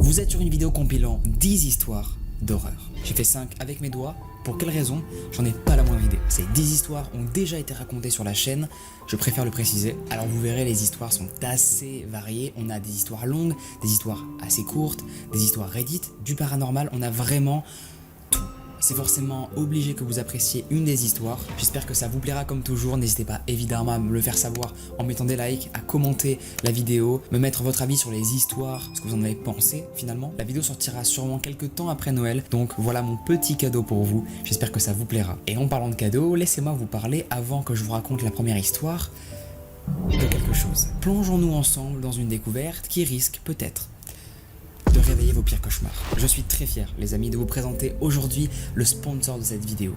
Vous êtes sur une vidéo compilant 10 histoires d'horreur. J'ai fait 5 avec mes doigts. Pour quelle raison? J'en ai pas la moindre idée. Ces 10 histoires ont déjà été racontées sur la chaîne, je préfère le préciser. Alors vous verrez, les histoires sont assez variées. On a des histoires longues, des histoires assez courtes, des histoires Reddit, du paranormal, on a vraiment tout. C'est forcément obligé que vous appréciez une des histoires. J'espère que ça vous plaira comme toujours. N'hésitez pas évidemment à me le faire savoir en mettant des likes, à commenter la vidéo, me mettre votre avis sur les histoires, ce que vous en avez pensé finalement. La vidéo sortira sûrement quelques temps après Noël, donc voilà mon petit cadeau pour vous. J'espère que ça vous plaira. Et en parlant de cadeau, laissez-moi vous parler avant que je vous raconte la première histoire de quelque chose. Plongeons-nous ensemble dans une découverte qui risque peut-être de réveiller vos pires cauchemars. Je suis très fier, les amis, de vous présenter aujourd'hui le sponsor de cette vidéo,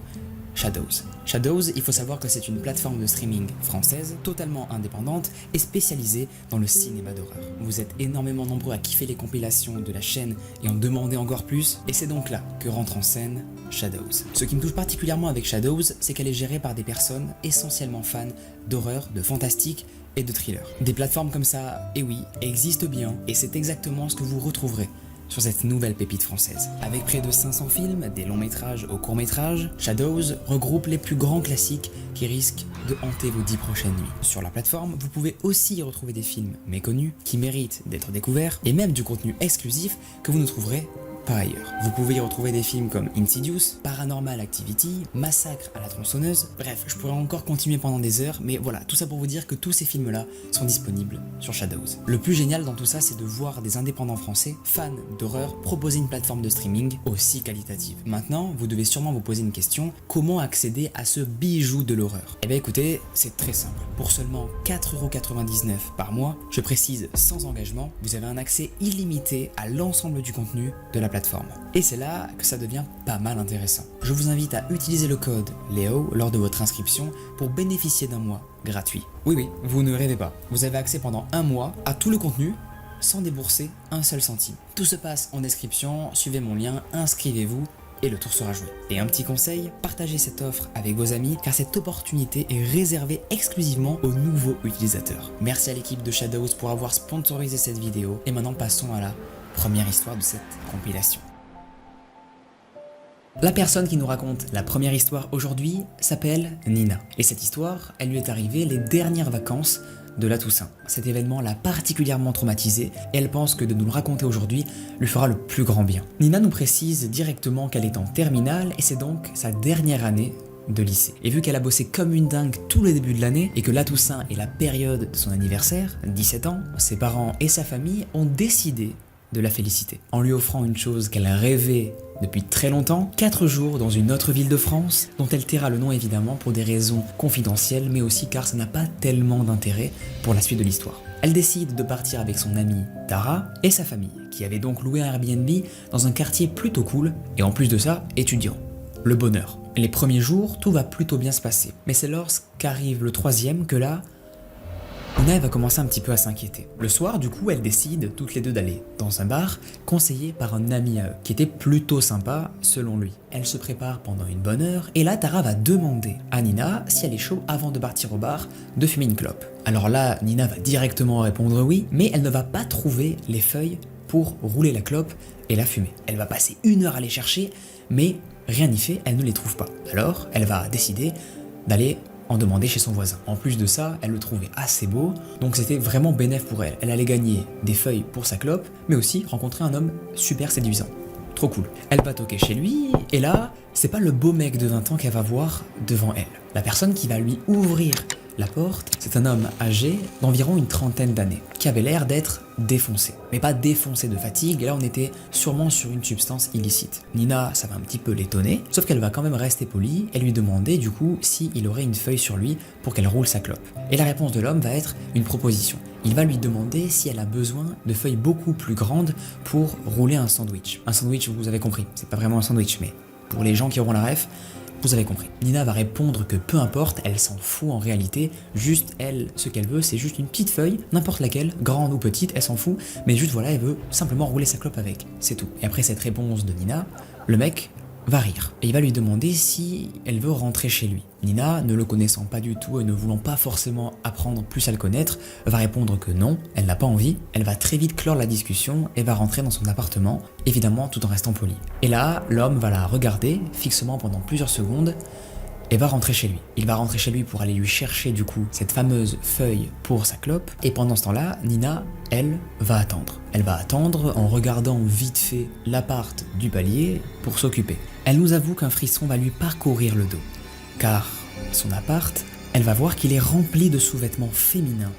Shadows. Shadows, il faut savoir que c'est une plateforme de streaming française, totalement indépendante et spécialisée dans le cinéma d'horreur. Vous êtes énormément nombreux à kiffer les compilations de la chaîne et en demander encore plus, et c'est donc là que rentre en scène Shadows. Ce qui me touche particulièrement avec Shadows, c'est qu'elle est gérée par des personnes essentiellement fans d'horreur, de fantastique et de thriller. Des plateformes comme ça, et oui, existent bien, et c'est exactement ce que vous retrouverez sur cette nouvelle pépite française. Avec près de 500 films, des longs métrages au court métrage, Shadows regroupe les plus grands classiques qui risquent de hanter vos 10 prochaines nuits. Sur la plateforme, vous pouvez aussi y retrouver des films méconnus qui méritent d'être découverts, et même du contenu exclusif que vous ne trouverez pas ailleurs. Vous pouvez y retrouver des films comme Insidious, Paranormal Activity, Massacre à la tronçonneuse, bref, je pourrais encore continuer pendant des heures, mais voilà, tout ça pour vous dire que tous ces films-là sont disponibles sur Shadows. Le plus génial dans tout ça, c'est de voir des indépendants français, fans d'horreur, proposer une plateforme de streaming aussi qualitative. Maintenant, vous devez sûrement vous poser une question, comment accéder à ce bijou de l'horreur? Eh bien écoutez, c'est très simple. Pour seulement 4,99€ par mois, je précise sans engagement, vous avez un accès illimité à l'ensemble du contenu de la plateforme. Et c'est là que ça devient pas mal intéressant. Je vous invite à utiliser le code LEO lors de votre inscription pour bénéficier d'un mois gratuit. Oui, vous ne rêvez pas. Vous avez accès pendant un mois à tout le contenu sans débourser un seul centime. Tout se passe en description, suivez mon lien, inscrivez-vous et le tour sera joué. Et un petit conseil, partagez cette offre avec vos amis car cette opportunité est réservée exclusivement aux nouveaux utilisateurs. Merci à l'équipe de Shadows pour avoir sponsorisé cette vidéo et maintenant passons à la première histoire de cette compilation. La personne qui nous raconte la première histoire aujourd'hui s'appelle Nina. Et cette histoire, elle lui est arrivée les dernières vacances de la Toussaint. Cet événement l'a particulièrement traumatisée et elle pense que de nous le raconter aujourd'hui lui fera le plus grand bien. Nina nous précise directement qu'elle est en terminale et c'est donc sa dernière année de lycée. Et vu qu'elle a bossé comme une dingue tout le début de l'année et que la Toussaint est la période de son anniversaire, 17 ans, ses parents et sa famille ont décidé de la féliciter, en lui offrant une chose qu'elle rêvait depuis très longtemps, 4 jours dans une autre ville de France, dont elle taira le nom évidemment pour des raisons confidentielles, mais aussi car ça n'a pas tellement d'intérêt pour la suite de l'histoire. Elle décide de partir avec son amie Tara et sa famille, qui avait donc loué un Airbnb dans un quartier plutôt cool, et en plus de ça, étudiant. Le bonheur. Les premiers jours, tout va plutôt bien se passer, mais c'est lorsqu'arrive le 3e que là, Nina va commencer un petit peu à s'inquiéter. Le soir, du coup, elles décident toutes les deux d'aller dans un bar, conseillé par un ami à eux, qui était plutôt sympa selon lui. Elle se prépare pendant une bonne heure, et là, Tara va demander à Nina si elle est chaud avant de partir au bar de fumer une clope. Alors là, Nina va directement répondre oui, mais elle ne va pas trouver les feuilles pour rouler la clope et la fumer. Elle va passer 1 heure à les chercher, mais rien n'y fait, elle ne les trouve pas. Alors, elle va décider d'aller en demander chez son voisin. En plus de ça, elle le trouvait assez beau, donc c'était vraiment bénéf pour elle. Elle allait gagner des feuilles pour sa clope, mais aussi rencontrer un homme super séduisant. Trop cool. Elle va toquer chez lui, et là, c'est pas le beau mec de 20 ans qu'elle va voir devant elle. La personne qui va lui ouvrir la porte, c'est un homme âgé d'environ une 30aine d'années, qui avait l'air d'être défoncé. Mais pas défoncé de fatigue, et là on était sûrement sur une substance illicite. Nina, ça va un petit peu l'étonner, sauf qu'elle va quand même rester polie et lui demander du coup s'il aurait une feuille sur lui pour qu'elle roule sa clope. Et la réponse de l'homme va être une proposition. Il va lui demander si elle a besoin de feuilles beaucoup plus grandes pour rouler un sandwich. Un sandwich, vous avez compris, c'est pas vraiment un sandwich, mais pour les gens qui auront la ref, vous avez compris. Nina va répondre que peu importe, elle s'en fout en réalité, juste elle, ce qu'elle veut, c'est juste une petite feuille, n'importe laquelle, grande ou petite, elle s'en fout, mais juste voilà, elle veut simplement rouler sa clope avec, c'est tout. Et après cette réponse de Nina, le mec va rire et il va lui demander si elle veut rentrer chez lui. Nina, ne le connaissant pas du tout et ne voulant pas forcément apprendre plus à le connaître, va répondre que non, elle n'a pas envie. Elle va très vite clore la discussion et va rentrer dans son appartement, évidemment tout en restant poli. Et là, l'homme va la regarder fixement pendant plusieurs secondes et va rentrer chez lui. Il va rentrer chez lui pour aller lui chercher du coup cette fameuse feuille pour sa clope. Et pendant ce temps-là, Nina, elle, va attendre. Elle va attendre en regardant vite fait l'appart du palier pour s'occuper. Elle nous avoue qu'un frisson va lui parcourir le dos. Car son appart, elle va voir qu'il est rempli de sous-vêtements féminins,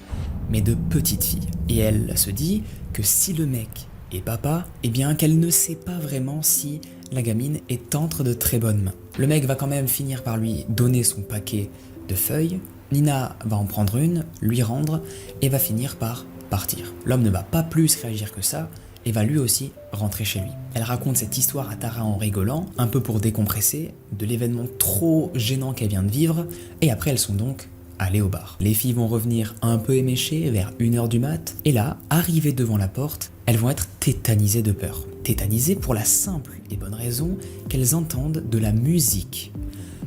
mais de petites filles. Et elle se dit que si le mec est papa, eh bien qu'elle ne sait pas vraiment si la gamine est entre de très bonnes mains. Le mec va quand même finir par lui donner son paquet de feuilles. Nina va en prendre une, lui rendre et va finir par partir. L'homme ne va pas plus réagir que ça et va lui aussi rentrer chez lui. Elle raconte cette histoire à Tara en rigolant, un peu pour décompresser de l'événement trop gênant qu'elle vient de vivre, et après elles sont donc allées au bar. Les filles vont revenir un peu éméchées vers 1h du mat, et là, arrivées devant la porte, elles vont être tétanisées de peur. Tétanisées pour la simple et bonne raison qu'elles entendent de la musique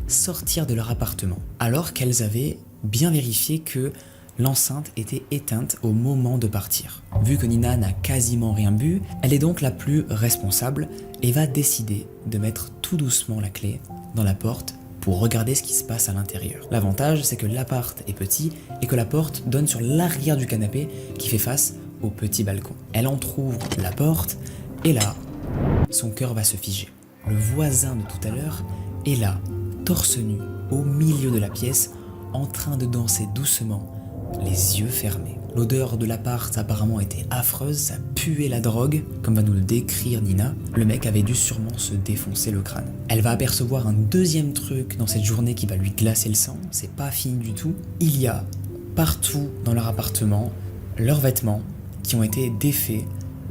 sortir de leur appartement, alors qu'elles avaient bien vérifié que l'enceinte était éteinte au moment de partir. Vu que Nina n'a quasiment rien bu, elle est donc la plus responsable et va décider de mettre tout doucement la clé dans la porte pour regarder ce qui se passe à l'intérieur. L'avantage, c'est que l'appart est petit et que la porte donne sur l'arrière du canapé qui fait face au petit balcon. Elle entrouvre la porte et là, son cœur va se figer. Le voisin de tout à l'heure est là, torse nu, au milieu de la pièce, en train de danser doucement, les yeux fermés. L'odeur de l'appart apparemment était affreuse, ça puait la drogue, comme va nous le décrire Nina. Le mec avait dû sûrement se défoncer le crâne. Elle va apercevoir un deuxième truc dans cette journée qui va lui glacer le sang, c'est pas fini du tout. Il y a partout dans leur appartement leurs vêtements qui ont été défaits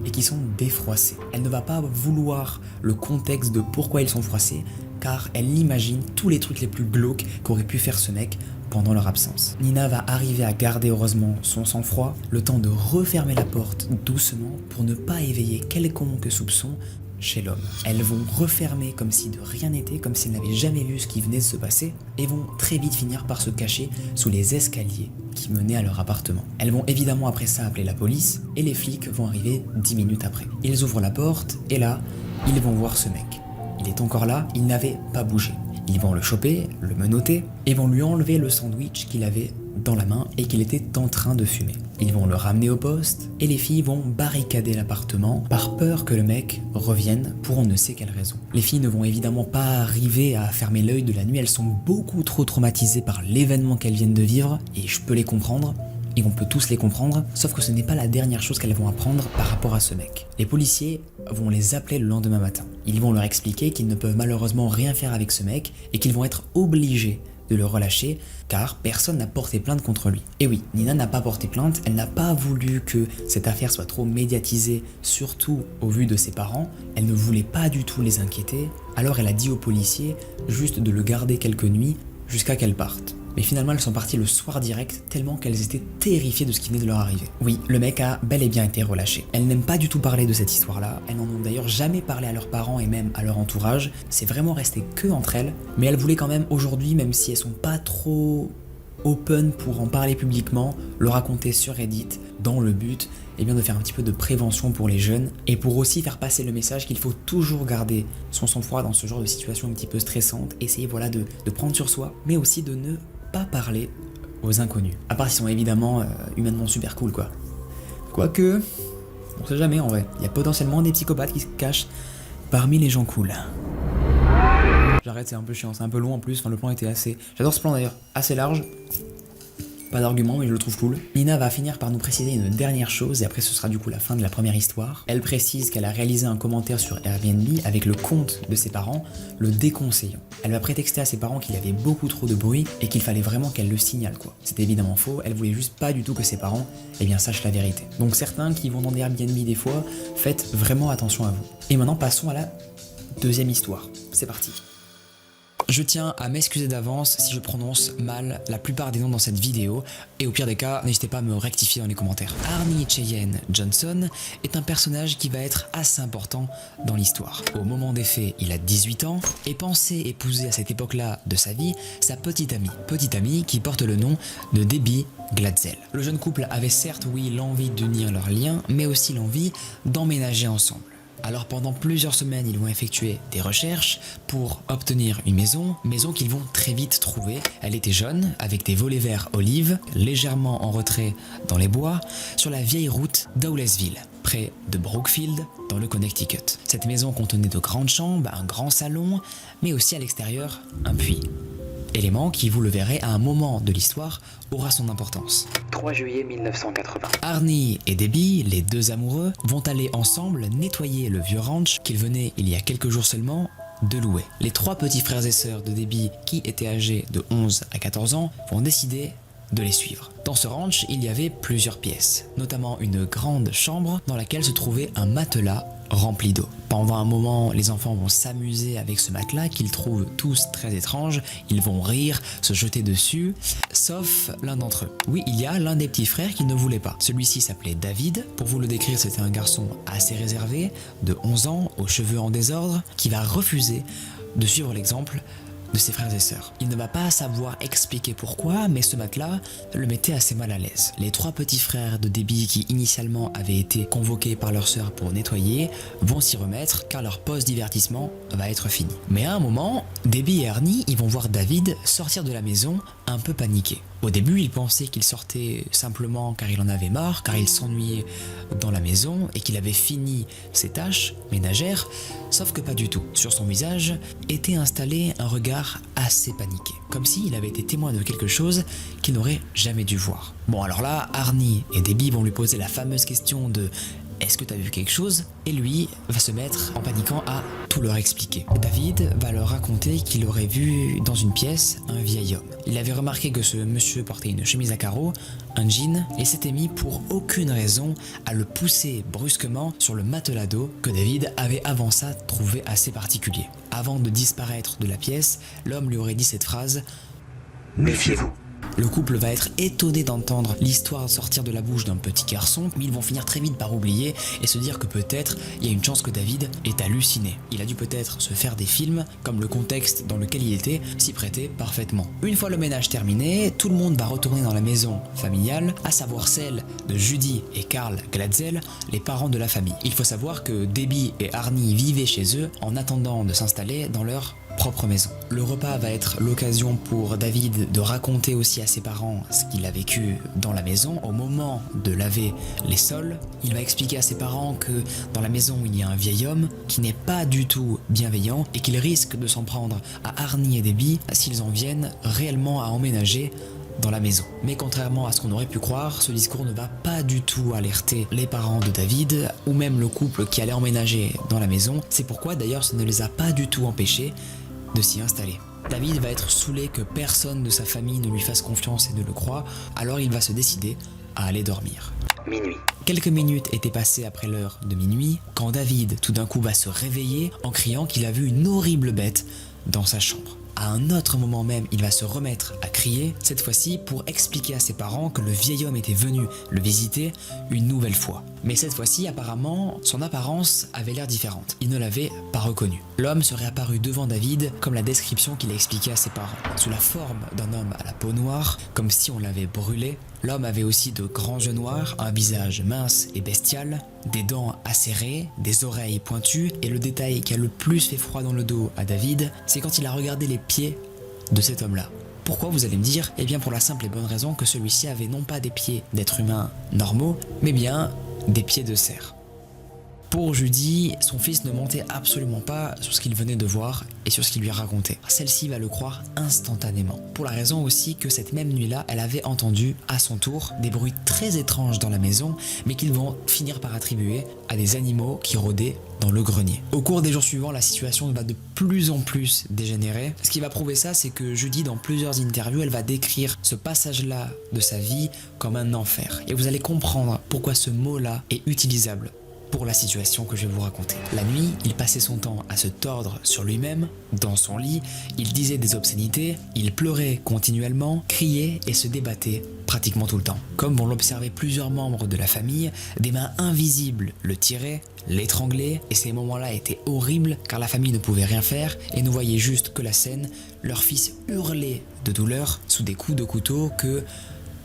et qui sont défroissés. Elle ne va pas vouloir le contexte de pourquoi ils sont froissés, car elle imagine tous les trucs les plus glauques qu'aurait pu faire ce mec pendant leur absence. Nina va arriver à garder heureusement son sang-froid, le temps de refermer la porte doucement pour ne pas éveiller quelconque soupçon chez l'homme. Elles vont refermer comme si de rien n'était, comme si elles n'avaient jamais vu ce qui venait de se passer, et vont très vite finir par se cacher sous les escaliers qui menaient à leur appartement. Elles vont évidemment après ça appeler la police, et les flics vont arriver 10 minutes après. Ils ouvrent la porte, et là, ils vont voir ce mec. Il est encore là, il n'avait pas bougé. Ils vont le choper, le menotter, et vont lui enlever le sandwich qu'il avait dans la main et qu'il était en train de fumer. Ils vont le ramener au poste, et les filles vont barricader l'appartement par peur que le mec revienne pour on ne sait quelle raison. Les filles ne vont évidemment pas arriver à fermer l'œil de la nuit, elles sont beaucoup trop traumatisées par l'événement qu'elles viennent de vivre, et je peux les comprendre. Et on peut tous les comprendre, sauf que ce n'est pas la dernière chose qu'elles vont apprendre par rapport à ce mec. Les policiers vont les appeler le lendemain matin. Ils vont leur expliquer qu'ils ne peuvent malheureusement rien faire avec ce mec et qu'ils vont être obligés de le relâcher car personne n'a porté plainte contre lui. Et oui, Nina n'a pas porté plainte, elle n'a pas voulu que cette affaire soit trop médiatisée, surtout au vu de ses parents. Elle ne voulait pas du tout les inquiéter, alors elle a dit aux policiers juste de le garder quelques nuits jusqu'à qu'elle parte. Mais finalement elles sont parties le soir direct tellement qu'elles étaient terrifiées de ce qui venait de leur arriver. Oui, le mec a bel et bien été relâché. Elles n'aiment pas du tout parler de cette histoire-là, elles n'en ont d'ailleurs jamais parlé à leurs parents et même à leur entourage, c'est vraiment resté que entre elles, mais elles voulaient quand même aujourd'hui, même si elles sont pas trop open pour en parler publiquement, le raconter sur Reddit dans le but de faire un petit peu de prévention pour les jeunes et pour aussi faire passer le message qu'il faut toujours garder son sang-froid dans ce genre de situation un petit peu stressante, essayer de prendre sur soi, mais aussi de ne pas parler aux inconnus. À part s'ils sont évidemment humainement super cool quoi. Quoique, on sait jamais en vrai, il y a potentiellement des psychopathes qui se cachent parmi les gens cool. J'arrête, c'est un peu chiant, c'est un peu long en plus, le plan était assez... J'adore ce plan d'ailleurs, assez large. Pas d'argument, mais je le trouve cool. Nina va finir par nous préciser une dernière chose, et après ce sera du coup la fin de la première histoire. Elle précise qu'elle a réalisé un commentaire sur Airbnb avec le compte de ses parents, le déconseillant. Elle va prétexter à ses parents qu'il y avait beaucoup trop de bruit et qu'il fallait vraiment qu'elle le signale quoi. C'était évidemment faux, elle voulait juste pas du tout que ses parents sachent la vérité. Donc certains qui vont dans des Airbnb des fois, faites vraiment attention à vous. Et maintenant passons à la deuxième histoire. C'est parti. Je tiens à m'excuser d'avance si je prononce mal la plupart des noms dans cette vidéo, et au pire des cas, n'hésitez pas à me rectifier dans les commentaires. Arnie Cheyenne Johnson est un personnage qui va être assez important dans l'histoire. Au moment des faits, il a 18 ans et pensait épouser à cette époque-là de sa vie sa petite amie qui porte le nom de Debbie Glatzel. Le jeune couple avait certes, oui, l'envie d'unir leurs liens, mais aussi l'envie d'emménager ensemble. Alors pendant plusieurs semaines, ils vont effectuer des recherches pour obtenir une maison qu'ils vont très vite trouver. Elle était jaune, avec des volets verts olive, légèrement en retrait dans les bois, sur la vieille route d'Owlesville, près de Brookfield, dans le Connecticut. Cette maison contenait de grandes chambres, un grand salon, mais aussi à l'extérieur, un puits. Élément qui, vous le verrez, à un moment de l'histoire, aura son importance. 3 juillet 1980. Arnie et Debbie, les deux amoureux, vont aller ensemble nettoyer le vieux ranch qu'ils venaient, il y a quelques jours seulement, de louer. Les 3 petits frères et sœurs de Debbie, qui étaient âgés de 11 à 14 ans, vont décider de les suivre. Dans ce ranch, il y avait plusieurs pièces, notamment une grande chambre dans laquelle se trouvait un matelas rempli d'eau. Pendant un moment, les enfants vont s'amuser avec ce matelas qu'ils trouvent tous très étrange, ils vont rire, se jeter dessus, sauf l'un d'entre eux. Oui, il y a l'un des petits frères qui ne voulait pas. Celui-ci s'appelait David. Pour vous le décrire, c'était un garçon assez réservé, de 11 ans, aux cheveux en désordre, qui va refuser de suivre l'exemple de ses frères et sœurs. Il ne va pas savoir expliquer pourquoi, mais ce matelas le mettait assez mal à l'aise. Les 3 petits frères de Debbie, qui initialement avaient été convoqués par leur sœur pour nettoyer, vont s'y remettre car leur pause divertissement va être finie. Mais à un moment, Debbie et Arnie, ils vont voir David sortir de la maison un peu paniqué. Au début, il pensait qu'il sortait simplement car il en avait marre, car il s'ennuyait dans la maison et qu'il avait fini ses tâches ménagères, sauf que pas du tout. Sur son visage était installé un regard assez paniqué, comme s'il avait été témoin de quelque chose qu'il n'aurait jamais dû voir. Bon, alors là, Arnie et Debbie vont lui poser la fameuse question de est-ce que tu as vu quelque chose? Et lui va se mettre en paniquant à tout leur expliquer. David va leur raconter qu'il aurait vu dans une pièce un vieil homme. Il avait remarqué que ce monsieur portait une chemise à carreaux, un jean, et s'était mis pour aucune raison à le pousser brusquement sur le matelas d'eau que David avait avant ça trouvé assez particulier. Avant de disparaître de la pièce, l'homme lui aurait dit cette phrase: « Méfiez-vous. » Le couple va être étonné d'entendre l'histoire sortir de la bouche d'un petit garçon, mais ils vont finir très vite par oublier et se dire que peut-être il y a une chance que David ait halluciné. Il a dû peut-être se faire des films, comme le contexte dans lequel il était s'y prêtait parfaitement. Une fois le ménage terminé, tout le monde va retourner dans la maison familiale, à savoir celle de Judy et Carl Glatzel, les parents de la famille. Il faut savoir que Debbie et Arnie vivaient chez eux en attendant de s'installer dans leur propre maison. Le repas va être l'occasion pour David de raconter aussi à ses parents ce qu'il a vécu dans la maison au moment de laver les sols. Il va expliquer à ses parents que dans la maison il y a un vieil homme qui n'est pas du tout bienveillant et qu'il risque de s'en prendre à Arnie et Debbie s'ils en viennent réellement à emménager dans la maison. Mais contrairement à ce qu'on aurait pu croire, ce discours ne va pas du tout alerter les parents de David ou même le couple qui allait emménager dans la maison. C'est pourquoi d'ailleurs ça ne les a pas du tout empêchés de s'y installer. David va être saoulé que personne de sa famille ne lui fasse confiance et ne le croit, alors il va se décider à aller dormir. Minuit. Quelques minutes étaient passées après l'heure de minuit quand David tout d'un coup va se réveiller en criant qu'il a vu une horrible bête dans sa chambre. À un autre moment même, il va se remettre à crier, cette fois-ci pour expliquer à ses parents que le vieil homme était venu le visiter une nouvelle fois. Mais cette fois-ci, apparemment, son apparence avait l'air différente. Il ne l'avait pas reconnu. L'homme serait apparu devant David comme la description qu'il a expliquée à ses parents, sous la forme d'un homme à la peau noire, comme si on l'avait brûlé. L'homme avait aussi de grands yeux noirs, un visage mince et bestial, des dents acérées, des oreilles pointues, et le détail qui a le plus fait froid dans le dos à David, c'est quand il a regardé les pieds de cet homme-là. Pourquoi, vous allez me dire? Eh bien pour la simple et bonne raison que celui-ci avait non pas des pieds d'êtres humains normaux, mais bien des pieds de cerf. Pour Judy, son fils ne mentait absolument pas sur ce qu'il venait de voir et sur ce qu'il lui racontait. Celle-ci va le croire instantanément. Pour la raison aussi que cette même nuit-là, elle avait entendu à son tour des bruits très étranges dans la maison, mais qu'ils vont finir par attribuer à des animaux qui rôdaient dans le grenier. Au cours des jours suivants, la situation va de plus en plus dégénérer. Ce qui va prouver ça, c'est que Judy, dans plusieurs interviews, elle va décrire ce passage-là de sa vie comme un enfer. Et vous allez comprendre pourquoi ce mot-là est utilisable pour la situation que je vais vous raconter. La nuit, il passait son temps à se tordre sur lui-même, dans son lit, il disait des obscénités, il pleurait continuellement, criait et se débattait pratiquement tout le temps. Comme vont l'observer plusieurs membres de la famille, des mains invisibles le tiraient, l'étranglaient, et ces moments-là étaient horribles car la famille ne pouvait rien faire et ne voyait juste que la scène, leur fils hurlait de douleur sous des coups de couteau que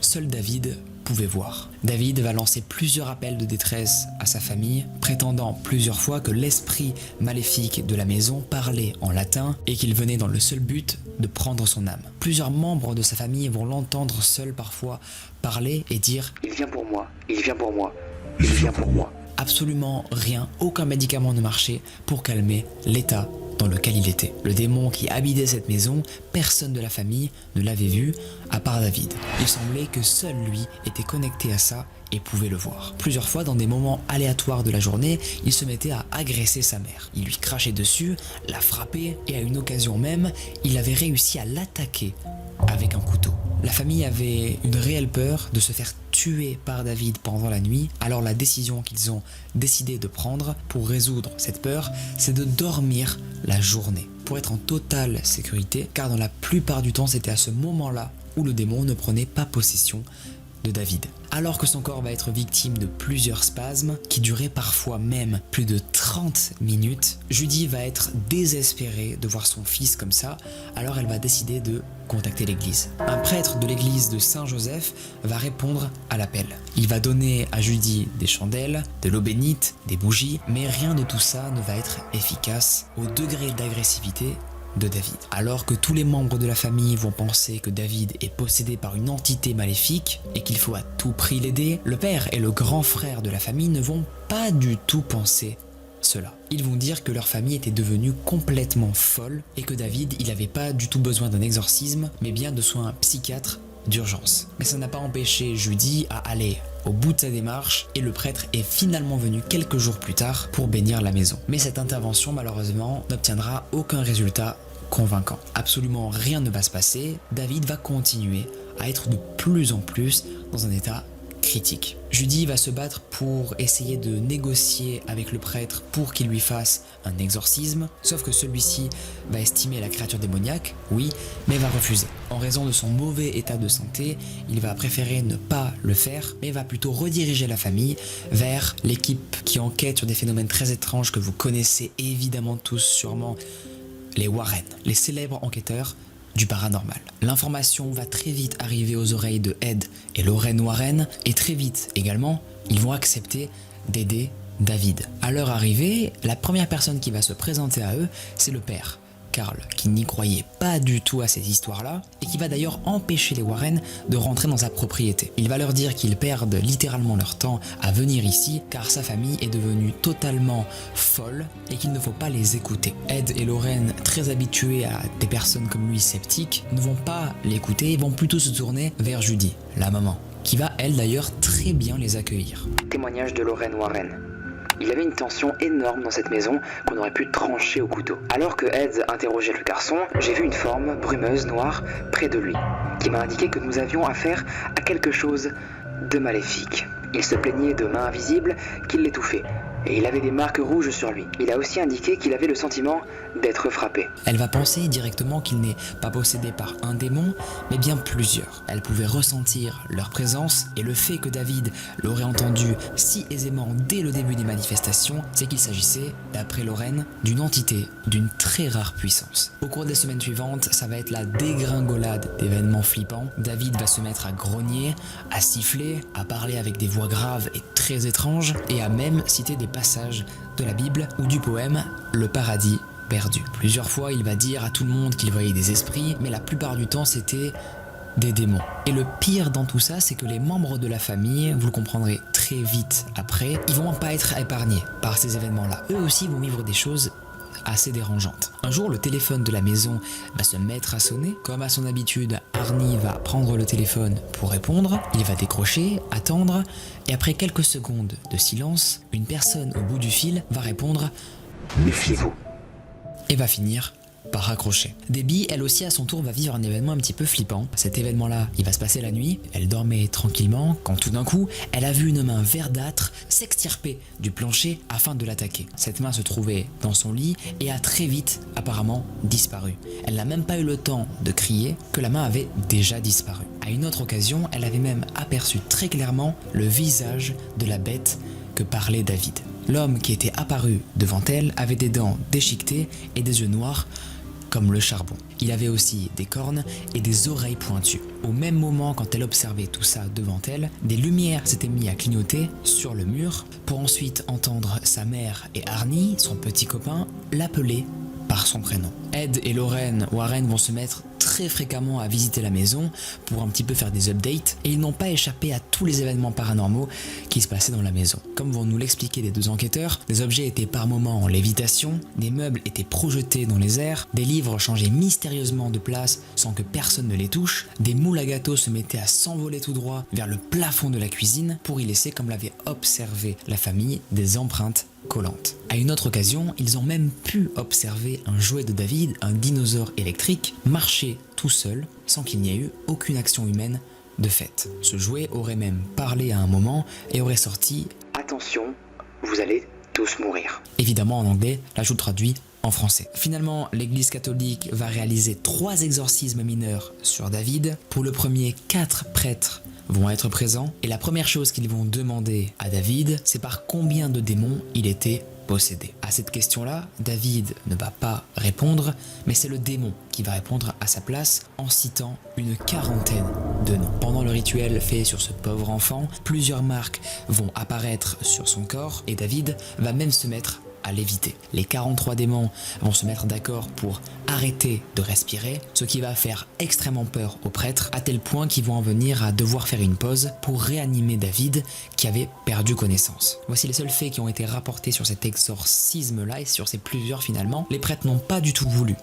seul David pouvait voir. David va lancer plusieurs appels de détresse à sa famille, prétendant plusieurs fois que l'esprit maléfique de la maison parlait en latin et qu'il venait dans le seul but de prendre son âme. Plusieurs membres de sa famille vont l'entendre seul parfois parler et dire « Il vient pour moi, il vient pour moi, il vient pour moi ». Absolument rien, aucun médicament ne marchait pour calmer l'état dans lequel il était. Le démon qui habitait cette maison, personne de la famille ne l'avait vu, à part David. Il semblait que seul lui était connecté à ça et pouvait le voir. Plusieurs fois, dans des moments aléatoires de la journée, il se mettait à agresser sa mère. Il lui crachait dessus, la frappait, et à une occasion même, il avait réussi à l'attaquer avec un couteau. La famille avait une réelle peur de se faire tuer par David pendant la nuit, alors la décision qu'ils ont décidé de prendre pour résoudre cette peur, c'est de dormir la journée, pour être en totale sécurité, car dans la plupart du temps, c'était à ce moment-là où le démon ne prenait pas possession de David. Alors que son corps va être victime de plusieurs spasmes, qui duraient parfois même plus de 30 minutes, Judy va être désespérée de voir son fils comme ça, alors elle va décider de contacter l'église. Un prêtre de l'église de Saint-Joseph va répondre à l'appel. Il va donner à Judy des chandelles, de l'eau bénite, des bougies, mais rien de tout ça ne va être efficace au degré d'agressivité de David. Alors que tous les membres de la famille vont penser que David est possédé par une entité maléfique et qu'il faut à tout prix l'aider, le père et le grand frère de la famille ne vont pas du tout penser cela. Ils vont dire que leur famille était devenue complètement folle et que David, il n'avait pas du tout besoin d'un exorcisme, mais bien de soins psychiatres d'urgence. Mais ça n'a pas empêché Judy à aller au bout de sa démarche et le prêtre est finalement venu quelques jours plus tard pour bénir la maison. Mais cette intervention malheureusement n'obtiendra aucun résultat convaincant. Absolument rien ne va se passer, David va continuer à être de plus en plus dans un état critique. Judy va se battre pour essayer de négocier avec le prêtre pour qu'il lui fasse un exorcisme, sauf que celui-ci va estimer la créature démoniaque, oui, mais va refuser. En raison de son mauvais état de santé, il va préférer ne pas le faire, mais va plutôt rediriger la famille vers l'équipe qui enquête sur des phénomènes très étranges que vous connaissez évidemment tous sûrement, les Warren, les célèbres enquêteurs du paranormal. L'information va très vite arriver aux oreilles de Ed et Lorraine Warren et très vite également, ils vont accepter d'aider David. À leur arrivée, la première personne qui va se présenter à eux, c'est le père, Carl, qui n'y croyait pas du tout à ces histoires-là et qui va d'ailleurs empêcher les Warren de rentrer dans sa propriété. Il va leur dire qu'ils perdent littéralement leur temps à venir ici car sa famille est devenue totalement folle et qu'il ne faut pas les écouter. Ed et Lorraine, très habitués à des personnes comme lui sceptiques, ne vont pas l'écouter et vont plutôt se tourner vers Judy, la maman, qui va elle d'ailleurs très bien les accueillir. Témoignage de Lorraine Warren. Il y avait une tension énorme dans cette maison qu'on aurait pu trancher au couteau. Alors que Ed interrogeait le garçon, j'ai vu une forme brumeuse noire près de lui, qui m'a indiqué que nous avions affaire à quelque chose de maléfique. Il se plaignait de mains invisibles qui l'étouffaient, et il avait des marques rouges sur lui. Il a aussi indiqué qu'il avait le sentiment d'être frappé. Elle va penser directement qu'il n'est pas possédé par un démon, mais bien plusieurs. Elle pouvait ressentir leur présence, et le fait que David l'aurait entendu si aisément dès le début des manifestations, c'est qu'il s'agissait, d'après Lorraine, d'une entité d'une très rare puissance. Au cours des semaines suivantes, ça va être la dégringolade d'événements flippants. David va se mettre à grogner, à siffler, à parler avec des voix graves et très étranges, et à même citer des passages de la Bible ou du poème Le Paradis perdu. Plusieurs fois, il va dire à tout le monde qu'il voyait des esprits, mais la plupart du temps, c'était des démons. Et le pire dans tout ça, c'est que les membres de la famille, vous le comprendrez très vite après, ils vont pas être épargnés par ces événements-là. Eux aussi vont vivre des choses assez dérangeantes. Un jour, le téléphone de la maison va se mettre à sonner. Comme à son habitude, Arnie va prendre le téléphone pour répondre. Il va décrocher, attendre, et après quelques secondes de silence, une personne au bout du fil va répondre « Méfiez-vous ». et va finir par raccrocher. Debbie, elle aussi à son tour va vivre un événement un petit peu flippant. Cet événement-là, il va se passer la nuit, elle dormait tranquillement quand tout d'un coup, elle a vu une main verdâtre s'extirper du plancher afin de l'attaquer. Cette main se trouvait dans son lit et a très vite apparemment disparu. Elle n'a même pas eu le temps de crier que la main avait déjà disparu. À une autre occasion, elle avait même aperçu très clairement le visage de la bête que parlait David. L'homme qui était apparu devant elle avait des dents déchiquetées et des yeux noirs comme le charbon. Il avait aussi des cornes et des oreilles pointues. Au même moment, quand elle observait tout ça devant elle, des lumières s'étaient mises à clignoter sur le mur pour ensuite entendre sa mère et Arnie, son petit copain, l'appeler par son prénom. Ed et Lorraine Warren vont se mettre très fréquemment à visiter la maison pour un petit peu faire des updates et ils n'ont pas échappé à tous les événements paranormaux qui se passaient dans la maison. Comme vont nous l'expliquer les deux enquêteurs, des objets étaient par moments en lévitation, des meubles étaient projetés dans les airs, des livres changeaient mystérieusement de place sans que personne ne les touche, des moules à gâteaux se mettaient à s'envoler tout droit vers le plafond de la cuisine pour y laisser, comme l'avait observé la famille, des empreintes collantes. À une autre occasion, ils ont même pu observer un jouet de David, un dinosaure électrique, marcher tout seul sans qu'il n'y ait eu aucune action humaine de fait. Ce jouet aurait même parlé à un moment et aurait sorti « Attention, vous allez tous mourir ». Évidemment en anglais, l'ajout traduit en français. Finalement, l'église catholique va réaliser 3 exorcismes mineurs sur David. Pour le premier, 4 prêtres vont être présents et la première chose qu'ils vont demander à David, c'est par combien de démons il était possédé. À cette question-là, David ne va pas répondre, mais c'est le démon qui va répondre à sa place en citant une quarantaine de noms. Pendant le rituel fait sur ce pauvre enfant, plusieurs marques vont apparaître sur son corps et David va même se mettre à léviter. Les 43 démons vont se mettre d'accord pour arrêter de respirer, ce qui va faire extrêmement peur aux prêtres, à tel point qu'ils vont en venir à devoir faire une pause pour réanimer David qui avait perdu connaissance. Voici les seuls faits qui ont été rapportés sur cet exorcisme-là et sur ces plusieurs finalement. Les prêtres n'ont pas du tout voulu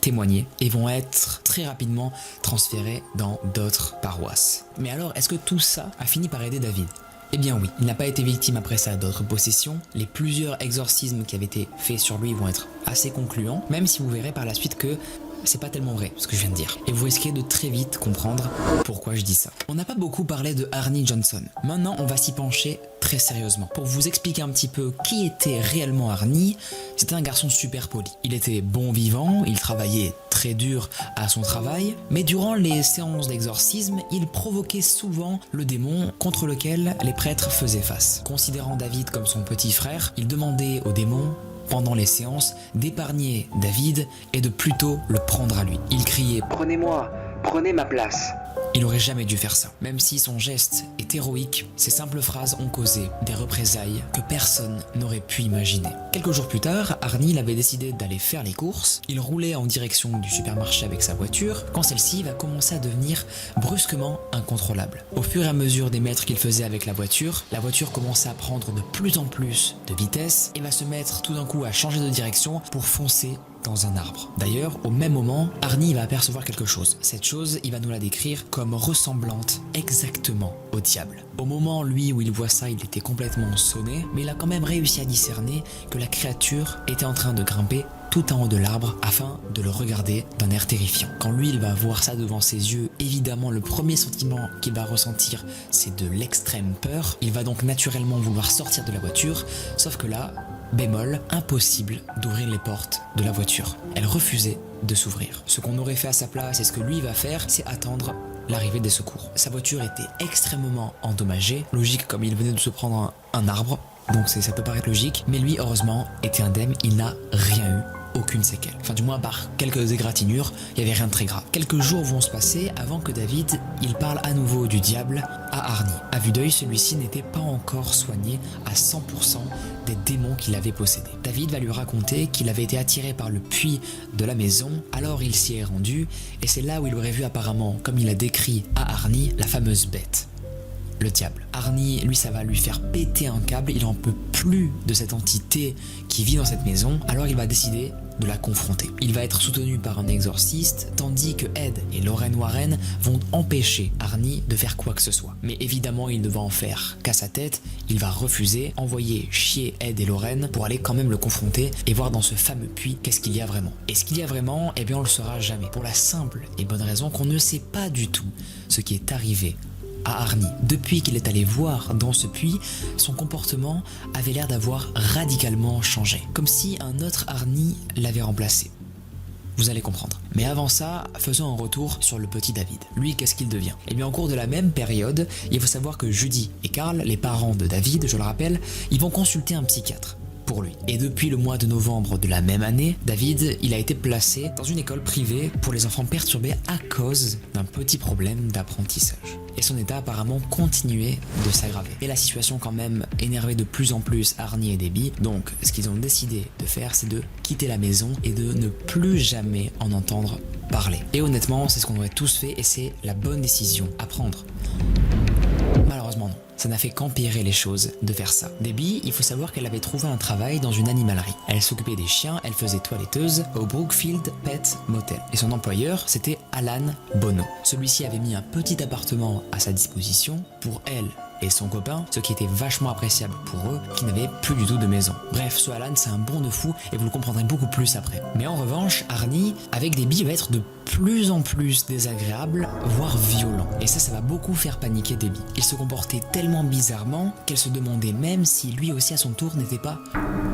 témoigner et vont être très rapidement transférés dans d'autres paroisses. Mais alors, est-ce que tout ça a fini par aider David ? Eh bien oui, il n'a pas été victime après ça d'autres possessions. Les plusieurs exorcismes qui avaient été faits sur lui vont être assez concluants, même si vous verrez par la suite que c'est pas tellement vrai ce que je viens de dire. Et vous risquez de très vite comprendre pourquoi je dis ça. On n'a pas beaucoup parlé de Arnie Johnson. Maintenant, on va s'y pencher très sérieusement. Pour vous expliquer un petit peu qui était réellement Arnie, c'était un garçon super poli. Il était bon vivant, il travaillait très dur à son travail, mais durant les séances d'exorcisme, il provoquait souvent le démon contre lequel les prêtres faisaient face. Considérant David comme son petit frère, il demandait au démon pendant les séances d'épargner David et de plutôt le prendre à lui. Il criait « Prenez-moi, prenez ma place ». Il n'aurait jamais dû faire ça. Même si son geste est héroïque, ces simples phrases ont causé des représailles que personne n'aurait pu imaginer. Quelques jours plus tard, Arnie avait décidé d'aller faire les courses. Il roulait en direction du supermarché avec sa voiture quand celle-ci va commencer à devenir brusquement incontrôlable. Au fur et à mesure des mètres qu'il faisait avec la voiture commençait à prendre de plus en plus de vitesse et va se mettre tout d'un coup à changer de direction pour foncer dans un arbre. D'ailleurs, au même moment, Arnie va apercevoir quelque chose. Cette chose, il va nous la décrire comme ressemblante exactement au diable. Au moment, lui, où il voit ça, il était complètement sonné, mais il a quand même réussi à discerner que la créature était en train de grimper tout en haut de l'arbre afin de le regarder d'un air terrifiant. Quand lui, il va voir ça devant ses yeux, évidemment, le premier sentiment qu'il va ressentir, c'est de l'extrême peur. Il va donc naturellement vouloir sortir de la voiture, sauf que là, bémol, impossible d'ouvrir les portes de la voiture. Elle refusait de s'ouvrir. Ce qu'on aurait fait à sa place et ce que lui va faire, c'est attendre l'arrivée des secours. Sa voiture était extrêmement endommagée, logique comme il venait de se prendre un arbre, donc ça peut paraître logique, mais lui, heureusement, était indemne, il n'a rien eu. Aucune séquelle. Enfin du moins par quelques égratignures, il n'y avait rien de très grave. Quelques jours vont se passer avant que David, il parle à nouveau du diable à Arnie. À vue d'œil, celui-ci n'était pas encore soigné à 100% des démons qu'il avait possédés. David va lui raconter qu'il avait été attiré par le puits de la maison, alors il s'y est rendu, et c'est là où il aurait vu apparemment, comme il a décrit à Arnie, la fameuse bête. Le diable. Arnie, lui, ça va lui faire péter un câble, il en peut plus de cette entité qui vit dans cette maison, alors il va décider de la confronter. Il va être soutenu par un exorciste, tandis que Ed et Lorraine Warren vont empêcher Arnie de faire quoi que ce soit. Mais évidemment, il ne va en faire qu'à sa tête, il va refuser, envoyer chier Ed et Lorraine pour aller quand même le confronter et voir dans ce fameux puits qu'est-ce qu'il y a vraiment. Et ce qu'il y a vraiment, eh bien on le saura jamais, pour la simple et bonne raison qu'on ne sait pas du tout ce qui est arrivé à Arnie. Depuis qu'il est allé voir dans ce puits, son comportement avait l'air d'avoir radicalement changé, comme si un autre Arnie l'avait remplacé. Vous allez comprendre. Mais avant ça, faisons un retour sur le petit David. Lui, qu'est-ce qu'il devient? Eh bien, au cours de la même période, il faut savoir que Judy et Carl, les parents de David, je le rappelle, ils vont consulter un psychiatre pour lui. Et depuis le mois de novembre de la même année, David, il a été placé dans une école privée pour les enfants perturbés à cause d'un petit problème d'apprentissage. Et son état apparemment continuait de s'aggraver. Et la situation quand même énervait de plus en plus Arnie et Debbie, donc ce qu'ils ont décidé de faire, c'est de quitter la maison et de ne plus jamais en entendre parler. Et honnêtement, c'est ce qu'on aurait tous fait et c'est la bonne décision à prendre. Malheureusement non. Ça n'a fait qu'empirer les choses de faire ça. Debbie, il faut savoir qu'elle avait trouvé un travail dans une animalerie. Elle s'occupait des chiens, elle faisait toiletteuse au Brookfield Pet Motel. Et son employeur, c'était Alan Bono. Celui-ci avait mis un petit appartement à sa disposition pour elle et son copain, ce qui était vachement appréciable pour eux, qui n'avaient plus du tout de maison. Bref, ce Alan, c'est un bon de fou et vous le comprendrez beaucoup plus après. Mais en revanche, Arnie, avec Debbie, va être de plus en plus désagréable, voire violent. Et ça va beaucoup faire paniquer Debbie. Il se comportait tellement bizarrement qu'elle se demandait même si lui aussi à son tour n'était pas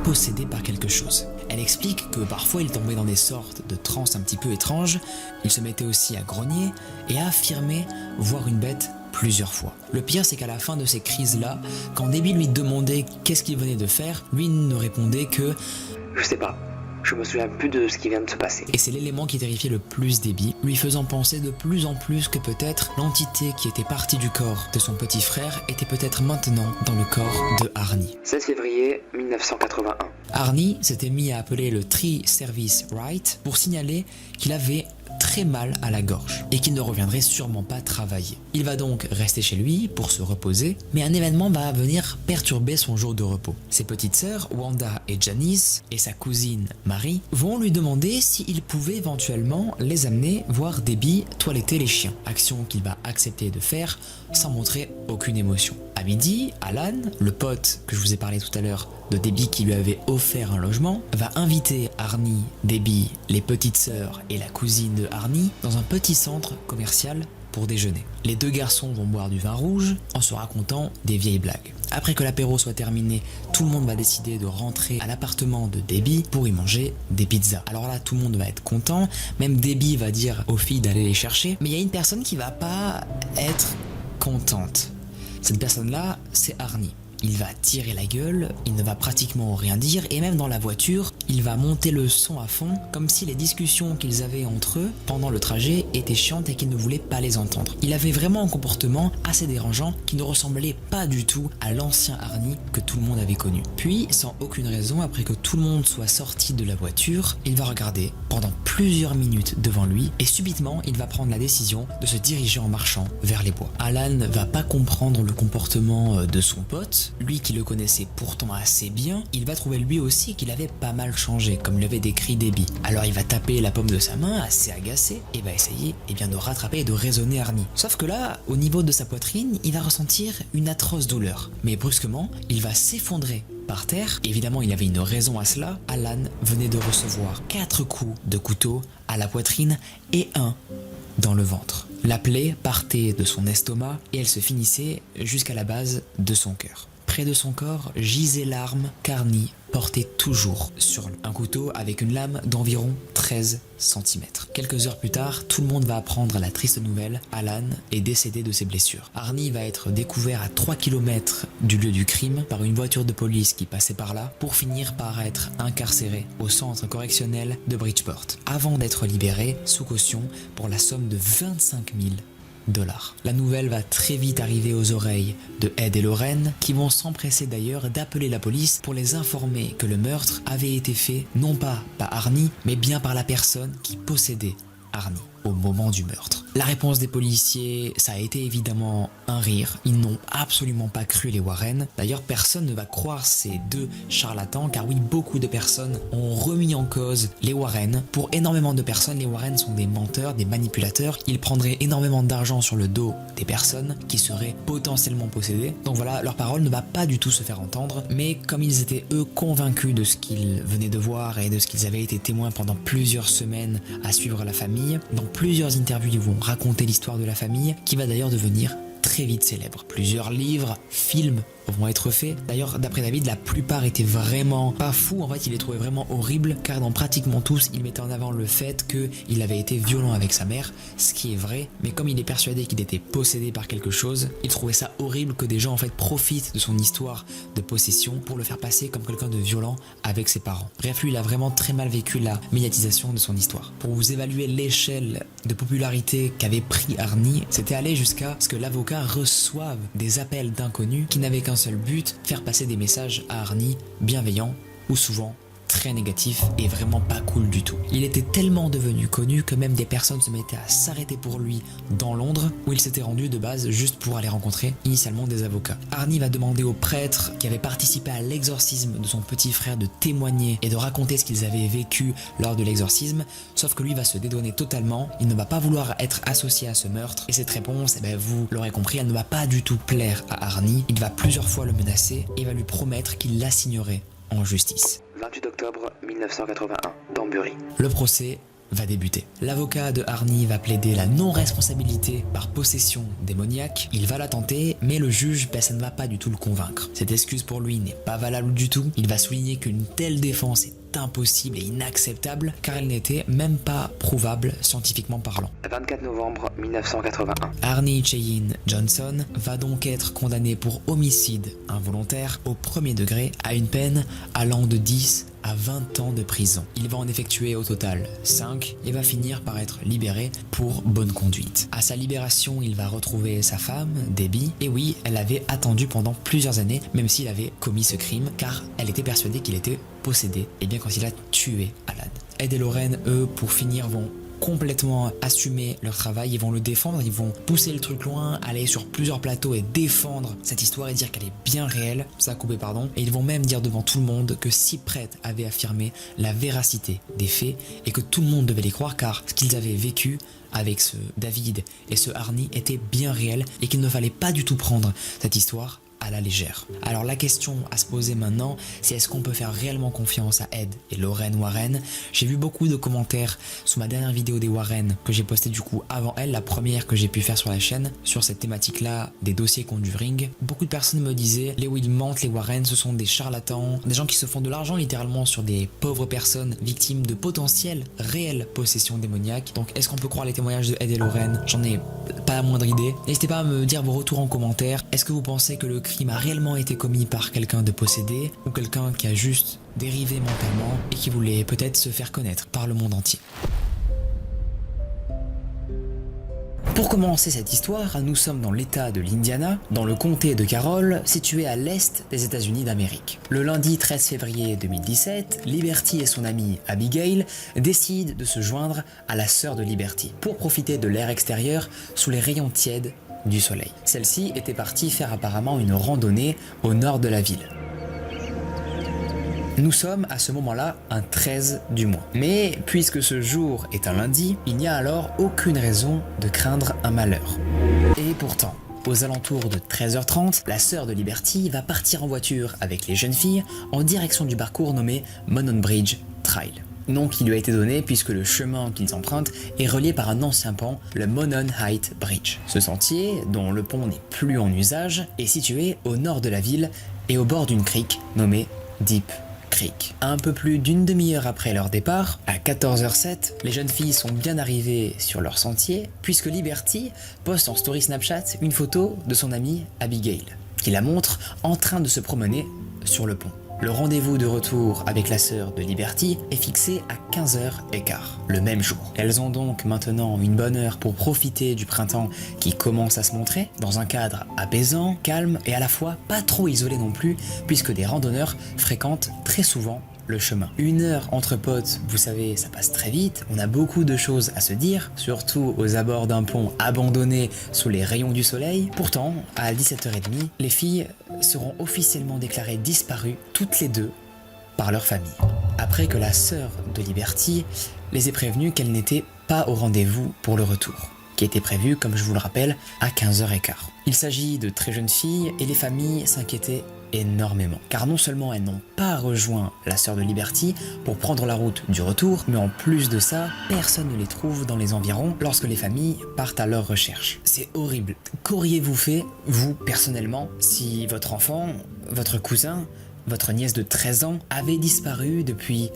possédé par quelque chose. Elle explique que parfois il tombait dans des sortes de transes un petit peu étranges, il se mettait aussi à grogner et à affirmer voir une bête plusieurs fois. Le pire, c'est qu'à la fin de ces crises-là, quand Debbie lui demandait qu'est-ce qu'il venait de faire, lui ne répondait que « Je sais pas, je me souviens plus de ce qui vient de se passer. » Et c'est l'élément qui terrifiait le plus Debbie, lui faisant penser de plus en plus que peut-être l'entité qui était partie du corps de son petit frère était peut-être maintenant dans le corps de Arnie. 16 février 1981. Arnie s'était mis à appeler le Tree Service Right pour signaler qu'il avait très mal à la gorge et qu'il ne reviendrait sûrement pas travailler. Il va donc rester chez lui pour se reposer, mais un événement va venir perturber son jour de repos. Ses petites sœurs, Wanda et Janice, et sa cousine Marie, vont lui demander s'il pouvait éventuellement les amener voir Debbie toiletter les chiens, action qu'il va accepter de faire sans montrer aucune émotion. À midi, Alan, le pote que je vous ai parlé tout à l'heure de Debbie qui lui avait offert un logement, va inviter Arnie, Debbie, les petites sœurs et la cousine de Arnie dans un petit centre commercial pour déjeuner. Les deux garçons vont boire du vin rouge en se racontant des vieilles blagues. Après que l'apéro soit terminé, tout le monde va décider de rentrer à l'appartement de Debbie pour y manger des pizzas. Alors là, tout le monde va être content, même Debbie va dire aux filles d'aller les chercher, mais il y a une personne qui va pas être contente. Cette personne-là, c'est Arnie. Il va tirer la gueule, il ne va pratiquement rien dire et même dans la voiture, il va monter le son à fond comme si les discussions qu'ils avaient entre eux pendant le trajet étaient chiantes et qu'il ne voulait pas les entendre. Il avait vraiment un comportement assez dérangeant qui ne ressemblait pas du tout à l'ancien Arnie que tout le monde avait connu. Puis, sans aucune raison, après que tout le monde soit sorti de la voiture, il va regarder pendant plusieurs minutes devant lui et subitement, il va prendre la décision de se diriger en marchant vers les bois. Alan va pas comprendre le comportement de son pote. Lui qui le connaissait pourtant assez bien, il va trouver lui aussi qu'il avait pas mal changé, comme l'avait décrit Debbie. Alors il va taper la paume de sa main, assez agacé, et va essayer de rattraper et de raisonner Arnie. Sauf que là, au niveau de sa poitrine, il va ressentir une atroce douleur. Mais brusquement, il va s'effondrer par terre. Évidemment, il avait une raison à cela. Alan venait de recevoir 4 coups de couteau à la poitrine et un dans le ventre. La plaie partait de son estomac et elle se finissait jusqu'à la base de son cœur. Près de son corps gisait l'arme qu'Arnie portait toujours sur lui. Un couteau avec une lame d'environ 13 cm. Quelques heures plus tard, tout le monde va apprendre la triste nouvelle. Alan est décédé de ses blessures. Arnie va être découvert à 3 km du lieu du crime par une voiture de police qui passait par là pour finir par être incarcéré au centre correctionnel de Bridgeport avant d'être libéré sous caution pour la somme de 25 000 $. La nouvelle va très vite arriver aux oreilles de Ed et Lorraine qui vont s'empresser d'ailleurs d'appeler la police pour les informer que le meurtre avait été fait non pas par Arnie mais bien par la personne qui possédait Arnie. au moment du meurtre. La réponse des policiers, ça a été évidemment un rire. Ils n'ont absolument pas cru les Warren. D'ailleurs, personne ne va croire ces deux charlatans, car oui, beaucoup de personnes ont remis en cause les Warren. Pour énormément de personnes, les Warren sont des menteurs, des manipulateurs. Ils prendraient énormément d'argent sur le dos des personnes qui seraient potentiellement possédées. Donc voilà, leur parole ne va pas du tout se faire entendre. Mais comme ils étaient eux convaincus de ce qu'ils venaient de voir et de ce qu'ils avaient été témoins pendant plusieurs semaines à suivre la famille, dans plusieurs interviews, ils vont raconter l'histoire de la famille, qui va d'ailleurs devenir très vite célèbre. Plusieurs livres, films vont être faits. D'ailleurs, d'après David, la plupart étaient vraiment pas fous. En fait, il les trouvait vraiment horribles, car dans pratiquement tous, il mettait en avant le fait qu'il avait été violent avec sa mère, ce qui est vrai. Mais comme il est persuadé qu'il était possédé par quelque chose, il trouvait ça horrible que des gens en fait profitent de son histoire de possession pour le faire passer comme quelqu'un de violent avec ses parents. Bref, lui, il a vraiment très mal vécu la médiatisation de son histoire. Pour vous évaluer l'échelle de popularité qu'avait pris Arnie, c'était aller jusqu'à ce que l'avocat reçoive des appels d'inconnus qui n'avaient qu'un seul but, faire passer des messages à Arnie bienveillants ou souvent très négatif et vraiment pas cool du tout. Il était tellement devenu connu que même des personnes se mettaient à s'arrêter pour lui dans Londres, où il s'était rendu de base juste pour aller rencontrer initialement des avocats. Arnie va demander aux prêtres qui avaient participé à l'exorcisme de son petit frère de témoigner et de raconter ce qu'ils avaient vécu lors de l'exorcisme, sauf que lui va se dédouaner totalement, il ne va pas vouloir être associé à ce meurtre, et cette réponse, vous l'aurez compris, elle ne va pas du tout plaire à Arnie. Il va plusieurs fois le menacer et va lui promettre qu'il l'assignerait en justice. 28 octobre 1981, dans Bury. Le procès va débuter. L'avocat de Arnie va plaider la non-responsabilité par possession démoniaque. Il va la tenter, mais le juge, ça ne va pas du tout le convaincre. Cette excuse pour lui n'est pas valable du tout. Il va souligner qu'une telle défense est impossible et inacceptable, car elle n'était même pas prouvable scientifiquement parlant. 24 novembre 1981. Arnie Cheyenne Johnson va donc être condamné pour homicide involontaire au premier degré à une peine allant de 10 à 20 ans de prison. Il va en effectuer au total 5 et va finir par être libéré pour bonne conduite. À sa libération, il va retrouver sa femme, Debbie, et oui, elle avait attendu pendant plusieurs années, même s'il avait commis ce crime, car elle était persuadée qu'il était possédé, et bien quand il a tué Alan. Ed et Lorraine, eux, pour finir, vont complètement assumer leur travail, ils vont le défendre, ils vont pousser le truc loin, aller sur plusieurs plateaux et défendre cette histoire et dire qu'elle est bien réelle, ça a coupé pardon, et ils vont même dire devant tout le monde que 6 prêtres avaient affirmé la véracité des faits et que tout le monde devait les croire, car ce qu'ils avaient vécu avec ce David et ce Arnie était bien réel et qu'il ne fallait pas du tout prendre cette histoire à la légère. Alors la question à se poser maintenant, c'est est-ce qu'on peut faire réellement confiance à Ed et Lorraine Warren? J'ai vu beaucoup de commentaires sous ma dernière vidéo des Warren que j'ai postée du coup avant elle, la première que j'ai pu faire sur la chaîne, sur cette thématique là des dossiers Conjuring. Beaucoup de personnes me disaient les ils mentent, les Warren, ce sont des charlatans, des gens qui se font de l'argent littéralement sur des pauvres personnes victimes de potentielles réelles possessions démoniaques. Donc est-ce qu'on peut croire les témoignages de Ed et Lorraine? J'en ai pas la moindre idée. N'hésitez pas à me dire vos retours en commentaire. Est-ce que vous pensez que le crime a réellement été commis par quelqu'un de possédé ou quelqu'un qui a juste dérivé mentalement et qui voulait peut-être se faire connaître par le monde entier? Pour commencer cette histoire, nous sommes dans l'état de l'Indiana, dans le comté de Carroll, situé à l'est des États-Unis d'Amérique. Le lundi 13 février 2017, Liberty et son amie Abigail décident de se joindre à la sœur de Liberty pour profiter de l'air extérieur sous les rayons tièdes du soleil. Celle-ci était partie faire apparemment une randonnée au nord de la ville. Nous sommes à ce moment-là un 13 du mois. Mais puisque ce jour est un lundi, il n'y a alors aucune raison de craindre un malheur. Et pourtant, aux alentours de 13h30, la sœur de Liberty va partir en voiture avec les jeunes filles en direction du parcours nommé Monon Bridge Trail. Nom qui lui a été donné puisque le chemin qu'ils empruntent est relié par un ancien pont, le Monon Height Bridge. Ce sentier, dont le pont n'est plus en usage, est situé au nord de la ville et au bord d'une crique nommée Deep Creek. Un peu plus d'une demi-heure après leur départ, à 14h07, les jeunes filles sont bien arrivées sur leur sentier puisque Liberty poste en story Snapchat une photo de son amie Abigail, qui la montre en train de se promener sur le pont. Le rendez-vous de retour avec la sœur de Liberty est fixé à 15h15, le même jour. Elles ont donc maintenant une bonne heure pour profiter du printemps qui commence à se montrer, dans un cadre apaisant, calme et à la fois pas trop isolé non plus, puisque des randonneurs fréquentent très souvent le chemin. 1 heure entre potes, vous savez, ça passe très vite, on a beaucoup de choses à se dire, surtout aux abords d'un pont abandonné sous les rayons du soleil. Pourtant, à 17h30, les filles seront officiellement déclarées disparues, toutes les deux, par leur famille. Après que la sœur de Liberty les ait prévenues qu'elle n'était pas au rendez-vous pour le retour, qui était prévu, comme je vous le rappelle, à 15h15. Il s'agit de très jeunes filles et les familles s'inquiétaient énormément, car non seulement elles n'ont pas rejoint la sœur de Liberty pour prendre la route du retour, mais en plus de ça, personne ne les trouve dans les environs lorsque les familles partent à leur recherche. C'est horrible. Qu'auriez-vous fait, vous, personnellement, si votre enfant, votre cousin, votre nièce de 13 ans avait disparu depuis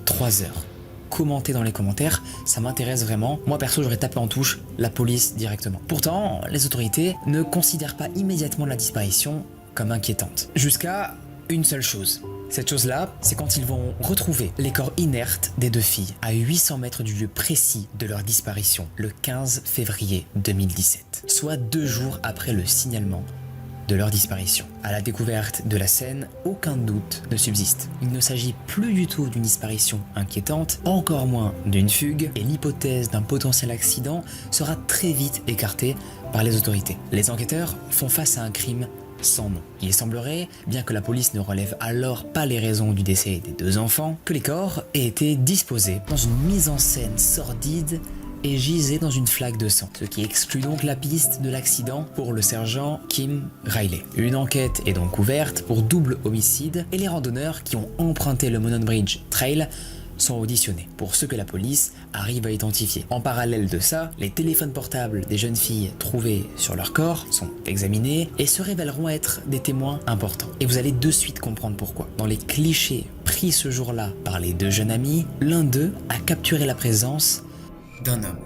3 heures? Commentez dans les commentaires, ça m'intéresse vraiment. Moi perso, j'aurais tapé en touche la police directement. Pourtant, les autorités ne considèrent pas immédiatement la disparition comme inquiétante. Jusqu'à une seule chose. Cette chose-là, c'est quand ils vont retrouver les corps inertes des 2 filles à 800 mètres du lieu précis de leur disparition, le 15 février 2017, soit 2 jours après le signalement de leur disparition. À la découverte de la scène, aucun doute ne subsiste. Il ne s'agit plus du tout d'une disparition inquiétante, encore moins d'une fugue, et l'hypothèse d'un potentiel accident sera très vite écartée par les autorités. Les enquêteurs font face à un crime sans nom. Il semblerait, bien que la police ne relève alors pas les raisons du décès des 2 enfants, que les corps aient été disposés dans une mise en scène sordide et gisait dans une flaque de sang, ce qui exclut donc la piste de l'accident pour le sergent Kim Riley. Une enquête est donc ouverte pour double homicide et les randonneurs qui ont emprunté le Monon Bridge Trail sont auditionnés pour ce que la police arrive à identifier. En parallèle de ça, les téléphones portables des jeunes filles trouvés sur leur corps sont examinés et se révéleront être des témoins importants. Et vous allez de suite comprendre pourquoi. Dans les clichés pris ce jour-là par les 2 jeunes amis, l'un d'eux a capturé la présence d'un homme.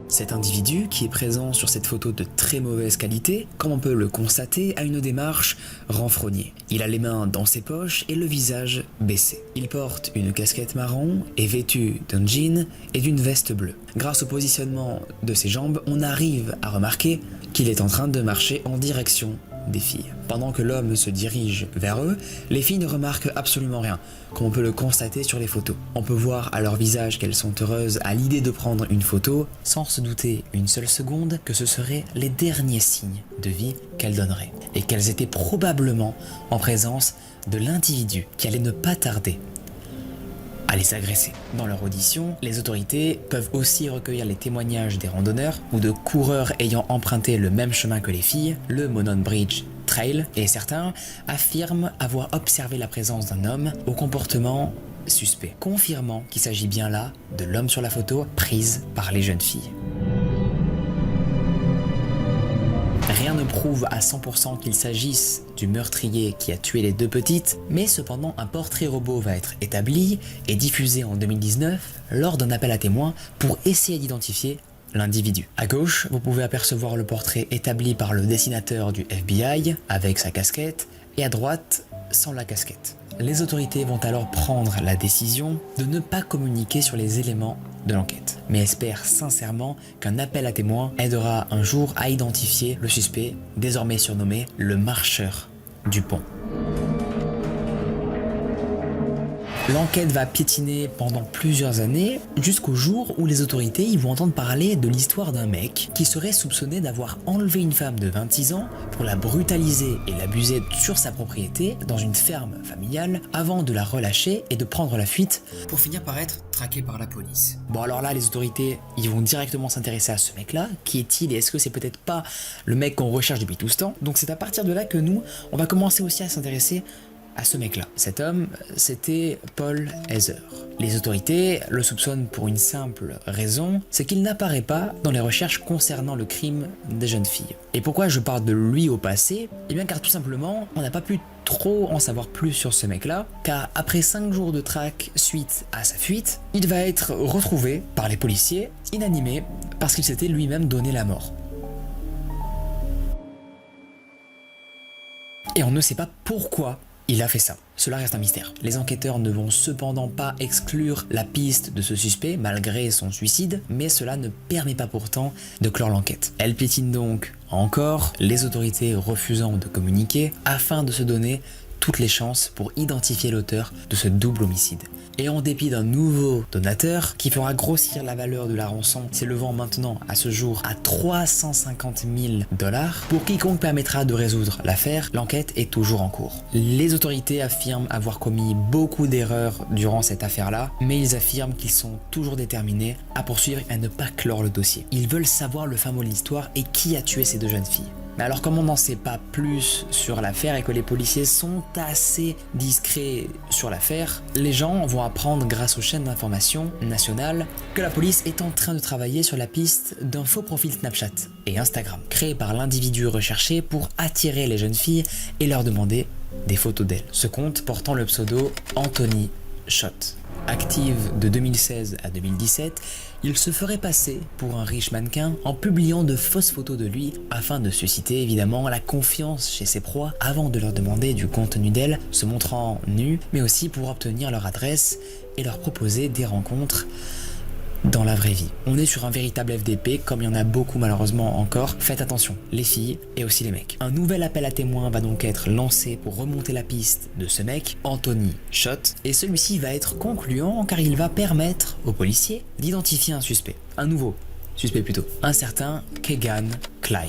Cet individu, qui est présent sur cette photo de très mauvaise qualité, comme on peut le constater, a une démarche renfrognée. Il a les mains dans ses poches et le visage baissé. Il porte une casquette marron, est vêtu d'un jean et d'une veste bleue. Grâce au positionnement de ses jambes, on arrive à remarquer qu'il est en train de marcher en direction des filles. Pendant que l'homme se dirige vers eux, les filles ne remarquent absolument rien, comme on peut le constater sur les photos. On peut voir à leur visage qu'elles sont heureuses à l'idée de prendre une photo, sans se douter une seule seconde que ce seraient les derniers signes de vie qu'elles donneraient, et qu'elles étaient probablement en présence de l'individu qui allait ne pas tarder à les agresser. Dans leur audition, les autorités peuvent aussi recueillir les témoignages des randonneurs ou de coureurs ayant emprunté le même chemin que les filles, le Monon Bridge Trail, et certains affirment avoir observé la présence d'un homme au comportement suspect, confirmant qu'il s'agit bien là de l'homme sur la photo prise par les jeunes filles. Rien ne prouve à 100% qu'il s'agisse du meurtrier qui a tué les 2 petites, mais cependant un portrait robot va être établi et diffusé en 2019 lors d'un appel à témoins pour essayer d'identifier l'individu. À gauche, vous pouvez apercevoir le portrait établi par le dessinateur du FBI avec sa casquette, et à droite, sans la casquette. Les autorités vont alors prendre la décision de ne pas communiquer sur les éléments de l'enquête, mais espèrent sincèrement qu'un appel à témoins aidera un jour à identifier le suspect, désormais surnommé le marcheur du pont. L'enquête va piétiner pendant plusieurs années, jusqu'au jour où les autorités y vont entendre parler de l'histoire d'un mec qui serait soupçonné d'avoir enlevé une femme de 26 ans pour la brutaliser et l'abuser sur sa propriété dans une ferme familiale avant de la relâcher et de prendre la fuite pour finir par être traqué par la police. Bon alors là, les autorités ils vont directement s'intéresser à ce mec-là. Qui est-il et est-ce que c'est peut-être pas le mec qu'on recherche depuis tout ce temps? Donc c'est à partir de là que nous, on va commencer aussi à s'intéresser à ce mec-là. Cet homme, c'était Paul Heather. Les autorités le soupçonnent pour une simple raison, c'est qu'il n'apparaît pas dans les recherches concernant le crime des jeunes filles. Et pourquoi je parle de lui au passé? Eh bien car tout simplement, on n'a pas pu trop en savoir plus sur ce mec-là, car après 5 jours de traque suite à sa fuite, il va être retrouvé par les policiers, inanimé, parce qu'il s'était lui-même donné la mort. Et on ne sait pas pourquoi il a fait ça. Cela reste un mystère. Les enquêteurs ne vont cependant pas exclure la piste de ce suspect malgré son suicide, mais cela ne permet pas pourtant de clore l'enquête. Elle piétine donc encore, les autorités refusant de communiquer afin de se donner toutes les chances pour identifier l'auteur de ce double homicide. Et en dépit d'un nouveau donateur qui fera grossir la valeur de la rançon, s'élevant maintenant à ce jour à 350 000 $, pour quiconque permettra de résoudre l'affaire, l'enquête est toujours en cours. Les autorités affirment avoir commis beaucoup d'erreurs durant cette affaire-là, mais ils affirment qu'ils sont toujours déterminés à poursuivre et à ne pas clore le dossier. Ils veulent savoir le fin mot de l'histoire et qui a tué ces deux jeunes filles. Mais alors comme on n'en sait pas plus sur l'affaire et que les policiers sont assez discrets sur l'affaire, les gens vont apprendre grâce aux chaînes d'information nationales que la police est en train de travailler sur la piste d'un faux profil Snapchat et Instagram créé par l'individu recherché pour attirer les jeunes filles et leur demander des photos d'elles. Ce compte portant le pseudo Anthony Shot. Active de 2016 à 2017, il se ferait passer pour un riche mannequin en publiant de fausses photos de lui afin de susciter évidemment la confiance chez ses proies avant de leur demander du contenu d'elles, se montrant nus, mais aussi pour obtenir leur adresse et leur proposer des rencontres dans la vraie vie. On est sur un véritable FDP, comme il y en a beaucoup malheureusement encore. Faites attention, les filles et aussi les mecs. Un nouvel appel à témoins va donc être lancé pour remonter la piste de ce mec, Anthony Shot, et celui-ci va être concluant car il va permettre aux policiers d'identifier un suspect. Un nouveau suspect plutôt, un certain Kegan Klein.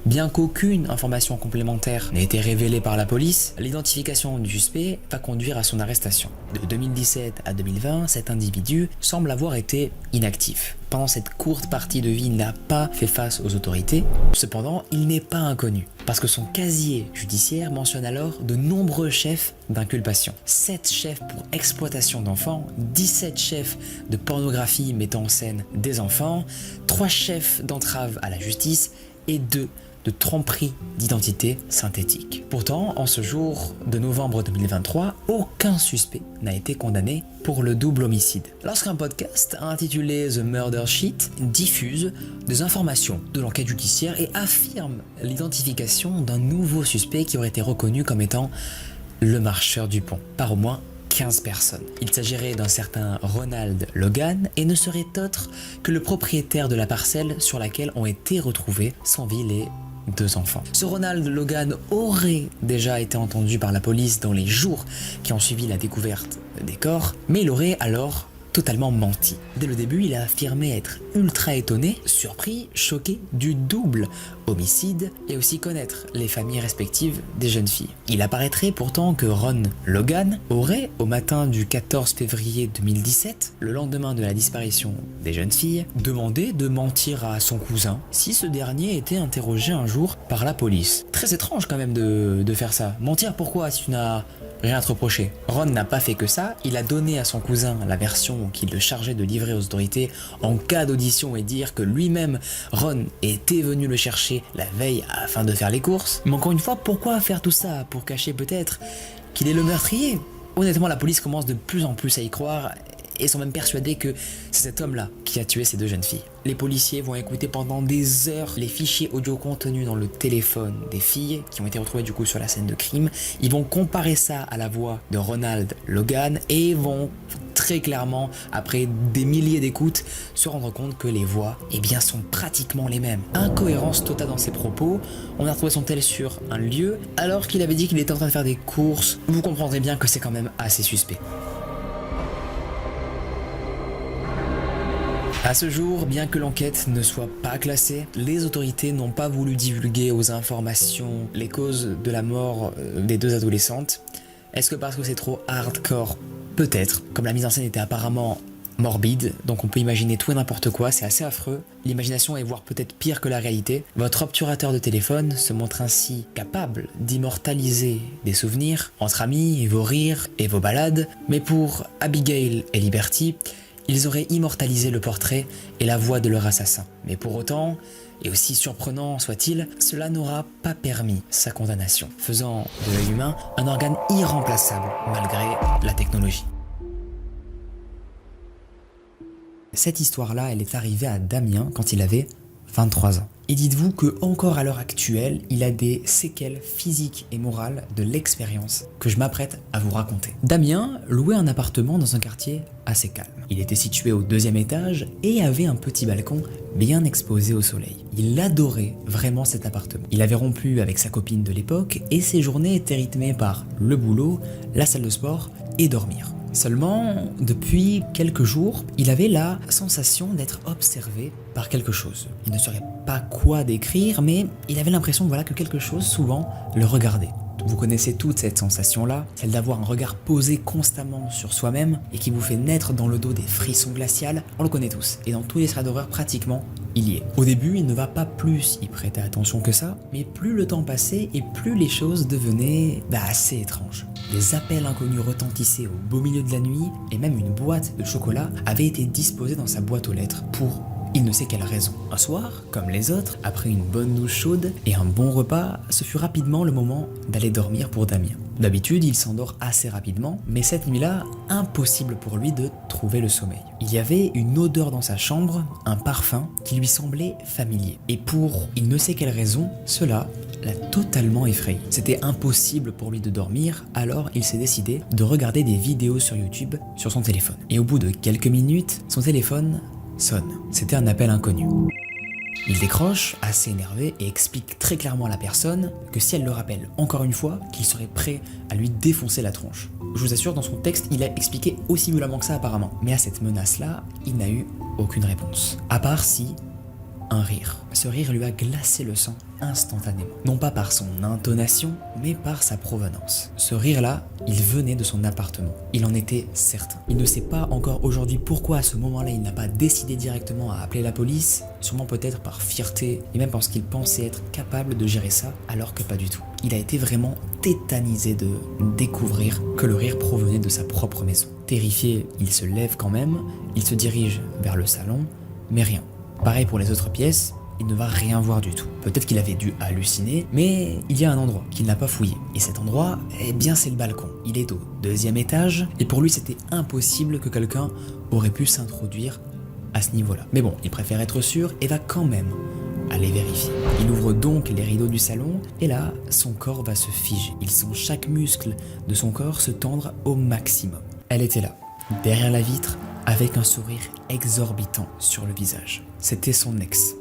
Bien qu'aucune information complémentaire n'ait été révélée par la police, l'identification du suspect va conduire à son arrestation. De 2017 à 2020, cet individu semble avoir été inactif. Pendant cette courte partie de vie, il n'a pas fait face aux autorités. Cependant, il n'est pas inconnu, parce que son casier judiciaire mentionne alors de nombreux chefs d'inculpation. 7 chefs pour exploitation d'enfants, 17 chefs de pornographie mettant en scène des enfants, 3 chefs d'entrave à la justice et 2 de tromperie d'identité synthétique. Pourtant, en ce jour de novembre 2023, aucun suspect n'a été condamné pour le double homicide. Lorsqu'un podcast intitulé The Murder Sheet diffuse des informations de l'enquête judiciaire et affirme l'identification d'un nouveau suspect qui aurait été reconnu comme étant le marcheur du pont, par au moins 15 personnes. Il s'agirait d'un certain Ronald Logan et ne serait autre que le propriétaire de la parcelle sur laquelle ont été retrouvés sans vie les 2 enfants. Ce Ronald Logan aurait déjà été entendu par la police dans les jours qui ont suivi la découverte des corps, mais il aurait alors totalement menti. Dès le début, il a affirmé être ultra étonné, surpris, choqué du double homicide et aussi connaître les familles respectives des jeunes filles. Il apparaîtrait pourtant que Ron Logan aurait, au matin du 14 février 2017, le lendemain de la disparition des jeunes filles, demandé de mentir à son cousin si ce dernier était interrogé un jour par la police. Très étrange quand même de faire ça. Mentir pourquoi si tu n'as rien à te reprocher. Ron n'a pas fait que ça, il a donné à son cousin la version qu'il le chargeait de livrer aux autorités en cas d'audition et dire que lui-même, Ron, était venu le chercher la veille afin de faire les courses. Mais encore une fois, pourquoi faire tout ça? Pour cacher peut-être qu'il est le meurtrier? Honnêtement, la police commence de plus en plus à y croire et sont même persuadés que c'est cet homme-là qui a tué ces 2 jeunes filles. Les policiers vont écouter pendant des heures les fichiers audio contenus dans le téléphone des filles qui ont été retrouvés du coup sur la scène de crime. Ils vont comparer ça à la voix de Ronald Logan et vont très clairement, après des milliers d'écoutes, se rendre compte que les voix sont pratiquement les mêmes. Incohérence totale dans ses propos, on a retrouvé son tel sur un lieu alors qu'il avait dit qu'il était en train de faire des courses. Vous comprendrez bien que c'est quand même assez suspect. À ce jour, bien que l'enquête ne soit pas classée, les autorités n'ont pas voulu divulguer aux informations les causes de la mort des 2 adolescentes. Est-ce que parce que c'est trop hardcore? Peut-être. Comme la mise en scène était apparemment morbide, donc on peut imaginer tout et n'importe quoi, c'est assez affreux. L'imagination est voire peut-être pire que la réalité. Votre obturateur de téléphone se montre ainsi capable d'immortaliser des souvenirs entre amis, et vos rires et vos balades, mais pour Abigail et Liberty, ils auraient immortalisé le portrait et la voix de leur assassin. Mais pour autant, et aussi surprenant soit-il, cela n'aura pas permis sa condamnation, faisant de l'œil humain un organe irremplaçable malgré la technologie. Cette histoire-là, elle est arrivée à Damien quand il avait 23 ans. Et dites-vous que encore à l'heure actuelle, il a des séquelles physiques et morales de l'expérience que je m'apprête à vous raconter. Damien louait un appartement dans un quartier assez calme. Il était situé au 2e étage et avait un petit balcon bien exposé au soleil. Il adorait vraiment cet appartement. Il avait rompu avec sa copine de l'époque et ses journées étaient rythmées par le boulot, la salle de sport et dormir. Seulement, depuis quelques jours, il avait la sensation d'être observé par quelque chose. Il ne saurait pas quoi décrire, mais il avait l'impression que quelque chose souvent le regardait. Vous connaissez toute cette sensation-là, celle d'avoir un regard posé constamment sur soi-même et qui vous fait naître dans le dos des frissons glaciales. On le connaît tous, et dans tous les threads d'horreur pratiquement, il y est. Au début, il ne va pas plus y prêter attention que ça, mais plus le temps passait et plus les choses devenaient assez étranges. Des appels inconnus retentissaient au beau milieu de la nuit et même une boîte de chocolat avait été disposée dans sa boîte aux lettres pour il ne sait quelle raison. Un soir, comme les autres, après une bonne douche chaude et un bon repas, ce fut rapidement le moment d'aller dormir pour Damien. D'habitude, il s'endort assez rapidement, mais cette nuit-là, impossible pour lui de trouver le sommeil. Il y avait une odeur dans sa chambre, un parfum qui lui semblait familier. Et pour il ne sait quelle raison, cela l'a totalement effrayé. C'était impossible pour lui de dormir, alors il s'est décidé de regarder des vidéos sur YouTube sur son téléphone. Et au bout de quelques minutes, son téléphone sonne. C'était un appel inconnu. Il décroche, assez énervé, et explique très clairement à la personne que si elle le rappelle encore une fois, qu'il serait prêt à lui défoncer la tronche. Je vous assure, dans son texte, il a expliqué aussi violemment que ça apparemment. Mais à cette menace-là, il n'a eu aucune réponse. À part si... un rire. Ce rire lui a glacé le sang instantanément. Non pas par son intonation, mais par sa provenance. Ce rire-là, il venait de son appartement. Il en était certain. Il ne sait pas encore aujourd'hui pourquoi à ce moment-là il n'a pas décidé directement à appeler la police, sûrement peut-être par fierté, et même parce qu'il pensait être capable de gérer ça, alors que pas du tout. Il a été vraiment tétanisé de découvrir que le rire provenait de sa propre maison. Terrifié, il se lève quand même, il se dirige vers le salon, mais rien. Pareil pour les autres pièces, il ne va rien voir du tout. Peut-être qu'il avait dû halluciner, mais il y a un endroit qu'il n'a pas fouillé. Et cet endroit, c'est le balcon. Il est au 2e étage, et pour lui c'était impossible que quelqu'un aurait pu s'introduire à ce niveau-là. Mais bon, il préfère être sûr et va quand même aller vérifier. Il ouvre donc les rideaux du salon, et là, son corps va se figer. Il sent chaque muscle de son corps se tendre au maximum. Elle était là, derrière la vitre, avec un sourire exorbitant sur le visage. C'était son ex,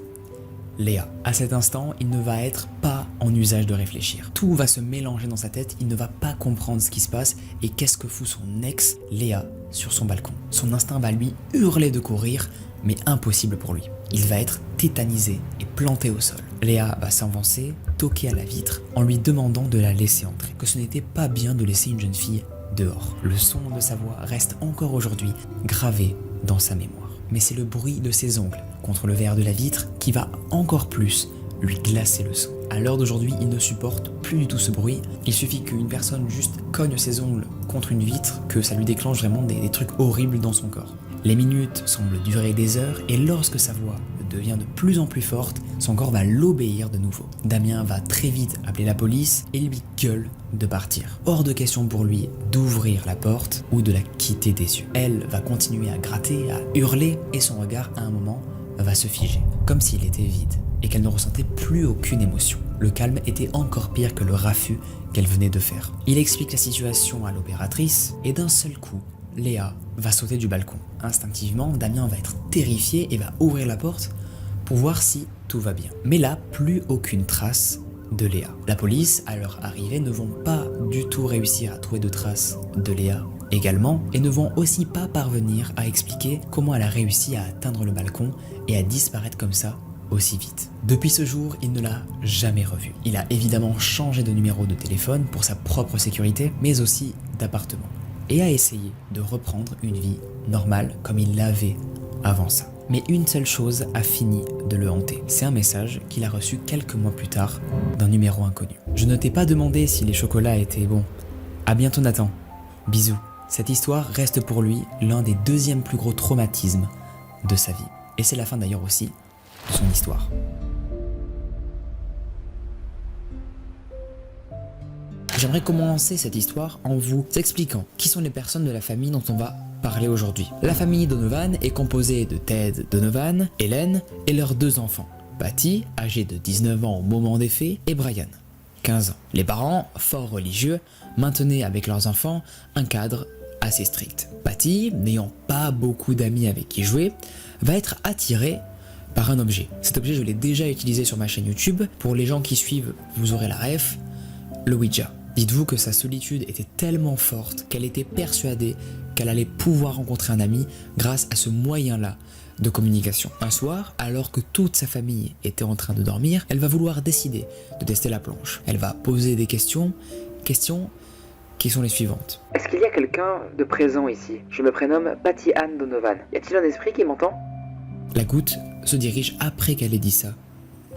Léa. À cet instant, il ne va être pas en usage de réfléchir. Tout va se mélanger dans sa tête, il ne va pas comprendre ce qui se passe et qu'est-ce que fout son ex, Léa, sur son balcon. Son instinct va lui hurler de courir, mais impossible pour lui. Il va être tétanisé et planté au sol. Léa va s'avancer, toquer à la vitre en lui demandant de la laisser entrer, que ce n'était pas bien de laisser une jeune fille dehors. Le son de sa voix reste encore aujourd'hui gravé dans sa mémoire. Mais c'est le bruit de ses ongles contre le verre de la vitre qui va encore plus lui glacer le sang. À l'heure d'aujourd'hui, il ne supporte plus du tout ce bruit. Il suffit qu'une personne juste cogne ses ongles contre une vitre que ça lui déclenche vraiment des trucs horribles dans son corps. Les minutes semblent durer des heures et lorsque sa voix devient de plus en plus forte, son corps va l'obéir de nouveau. Damien va très vite appeler la police et lui gueule de partir. Hors de question pour lui d'ouvrir la porte ou de la quitter des yeux. Elle va continuer à gratter, à hurler et son regard à un moment va se figer, comme s'il était vide et qu'elle ne ressentait plus aucune émotion. Le calme était encore pire que le raffut qu'elle venait de faire. Il explique la situation à l'opératrice et d'un seul coup, Léa va sauter du balcon. Instinctivement, Damien va être terrifié et va ouvrir la porte pour voir si tout va bien. Mais là, plus aucune trace de Léa. La police, à leur arrivée, ne vont pas du tout réussir à trouver de traces de Léa également et ne vont aussi pas parvenir à expliquer comment elle a réussi à atteindre le balcon et à disparaître comme ça aussi vite. Depuis ce jour, il ne l'a jamais revue. Il a évidemment changé de numéro de téléphone pour sa propre sécurité, mais aussi d'appartement, et a essayé de reprendre une vie normale comme il l'avait avant ça. Mais une seule chose a fini de le hanter. C'est un message qu'il a reçu quelques mois plus tard d'un numéro inconnu. Je ne t'ai pas demandé si les chocolats étaient bons. À bientôt Nathan. Bisous. Cette histoire reste pour lui l'un des deuxièmes plus gros traumatismes de sa vie. Et c'est la fin d'ailleurs aussi de son histoire. J'aimerais commencer cette histoire en vous expliquant qui sont les personnes de la famille dont on va parler aujourd'hui. La famille Donovan est composée de Ted Donovan, Hélène et leurs 2 enfants, Patty, âgée de 19 ans au moment des faits, et Brian, 15 ans. Les parents, fort religieux, maintenaient avec leurs enfants un cadre assez strict. Patty, n'ayant pas beaucoup d'amis avec qui jouer, va être attirée par un objet. Cet objet, je l'ai déjà utilisé sur ma chaîne YouTube. Pour les gens qui suivent, vous aurez la ref, le Ouija. Dites-vous que sa solitude était tellement forte qu'elle était persuadée qu'elle allait pouvoir rencontrer un ami grâce à ce moyen-là de communication. Un soir, alors que toute sa famille était en train de dormir, elle va vouloir décider de tester la planche. Elle va poser des questions qui sont les suivantes. Est-ce qu'il y a quelqu'un de présent ici? Je me prénomme Patty Ann Donovan. Y a-t-il un esprit qui m'entend? La goutte se dirige après qu'elle ait dit ça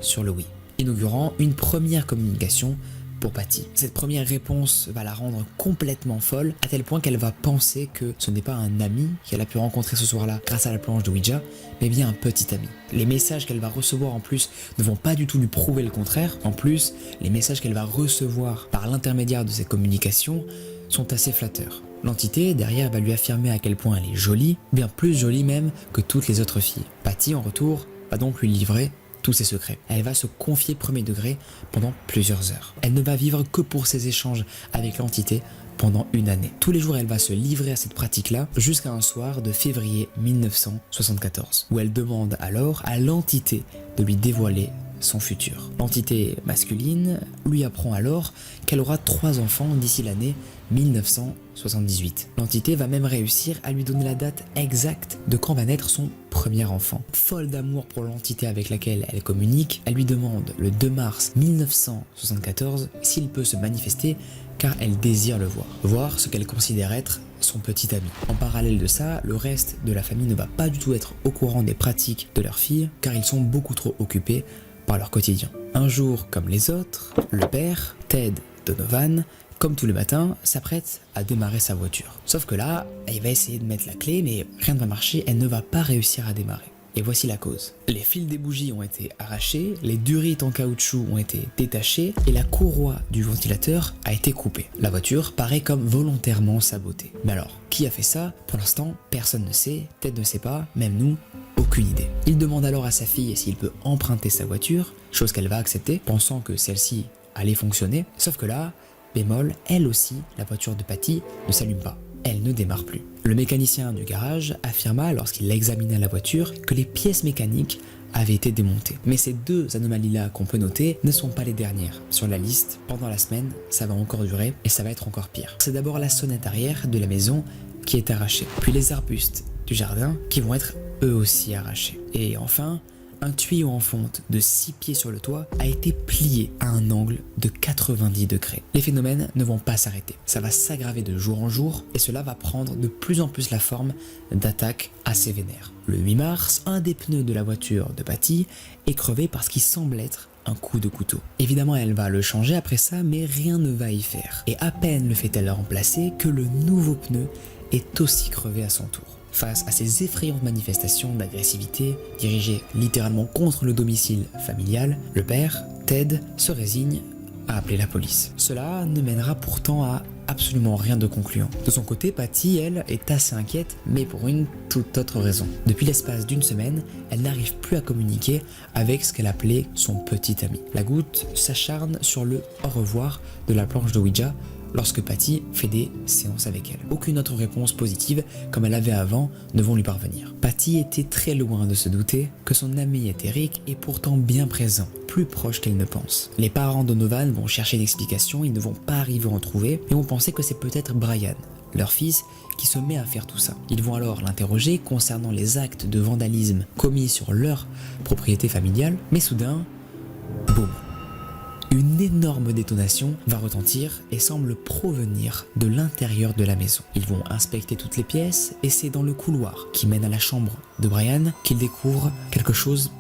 sur le oui, inaugurant une première communication pour Patty. Cette première réponse va la rendre complètement folle, à tel point qu'elle va penser que ce n'est pas un ami qu'elle a pu rencontrer ce soir-là grâce à la planche de Ouija, mais bien un petit ami. Les messages qu'elle va recevoir en plus ne vont pas du tout lui prouver le contraire. En plus, les messages qu'elle va recevoir par l'intermédiaire de ces communications sont assez flatteurs. L'entité derrière va lui affirmer à quel point elle est jolie, bien plus jolie même que toutes les autres filles. Patty, en retour, va donc lui livrer tous ses secrets. Elle va se confier premier degré pendant plusieurs heures. Elle ne va vivre que pour ses échanges avec l'entité pendant une année. Tous les jours, elle va se livrer à cette pratique-là jusqu'à un soir de février 1974, où elle demande alors à l'entité de lui dévoiler son futur. L'entité masculine lui apprend alors qu'elle aura 3 enfants d'ici l'année 1978. L'entité va même réussir à lui donner la date exacte de quand va naître son premier enfant. Folle d'amour pour l'entité avec laquelle elle communique, elle lui demande le 2 mars 1974 s'il peut se manifester car elle désire le voir ce qu'elle considère être son petit ami. En parallèle de ça, le reste de la famille ne va pas du tout être au courant des pratiques de leur fille car ils sont beaucoup trop occupés par leur quotidien. Un jour comme les autres, le père, Ted Donovan, comme tous les matins, s'apprête à démarrer sa voiture. Sauf que là, elle va essayer de mettre la clé, mais rien ne va marcher, elle ne va pas réussir à démarrer. Et voici la cause. Les fils des bougies ont été arrachés, les durites en caoutchouc ont été détachées et la courroie du ventilateur a été coupée. La voiture paraît comme volontairement sabotée. Mais alors, qui a fait ça? Pour l'instant, personne ne sait, Ted ne sait pas, même nous, aucune idée. Il demande alors à sa fille s'il peut emprunter sa voiture, chose qu'elle va accepter, pensant que celle-ci allait fonctionner. Sauf que là, bémol, elle aussi, la voiture de Patty ne s'allume pas. Elle ne démarre plus. Le mécanicien du garage affirma lorsqu'il examina la voiture que les pièces mécaniques avaient été démontées. Mais ces 2 anomalies-là qu'on peut noter ne sont pas les dernières. Sur la liste, pendant la semaine, ça va encore durer et ça va être encore pire. C'est d'abord la sonnette arrière de la maison qui est arrachée, puis les arbustes du jardin qui vont être eux aussi arrachés. Et enfin, un tuyau en fonte de 6 pieds sur le toit a été plié à un angle de 90 degrés. Les phénomènes ne vont pas s'arrêter. Ça va s'aggraver de jour en jour et cela va prendre de plus en plus la forme d'attaques assez vénères. Le 8 mars, un des pneus de la voiture de Patty est crevé par ce qui semble être un coup de couteau. Évidemment, elle va le changer après ça, mais rien ne va y faire. Et à peine le fait-elle remplacer que le nouveau pneu est aussi crevé à son tour. Face à ces effrayantes manifestations d'agressivité dirigées littéralement contre le domicile familial, le père, Ted, se résigne à appeler la police. Cela ne mènera pourtant à absolument rien de concluant. De son côté, Patty, elle, est assez inquiète, mais pour une toute autre raison. Depuis l'espace d'une semaine, elle n'arrive plus à communiquer avec ce qu'elle appelait son petit ami. La goutte s'acharne sur le au revoir de la planche de Ouija lorsque Patty fait des séances avec elle. Aucune autre réponse positive, comme elle avait avant, ne vont lui parvenir. Patty était très loin de se douter que son ami éthérique est pourtant bien présent, plus proche qu'elle ne pense. Les parents de Donovan vont chercher une explication, ils ne vont pas arriver à en trouver, et vont penser que c'est peut-être Brian, leur fils, qui se met à faire tout ça. Ils vont alors l'interroger concernant les actes de vandalisme commis sur leur propriété familiale, mais soudain, boum! Une énorme détonation va retentir et semble provenir de l'intérieur de la maison. Ils vont inspecter toutes les pièces et c'est dans le couloir qui mène à la chambre de Brian qu'ils découvrent quelque chose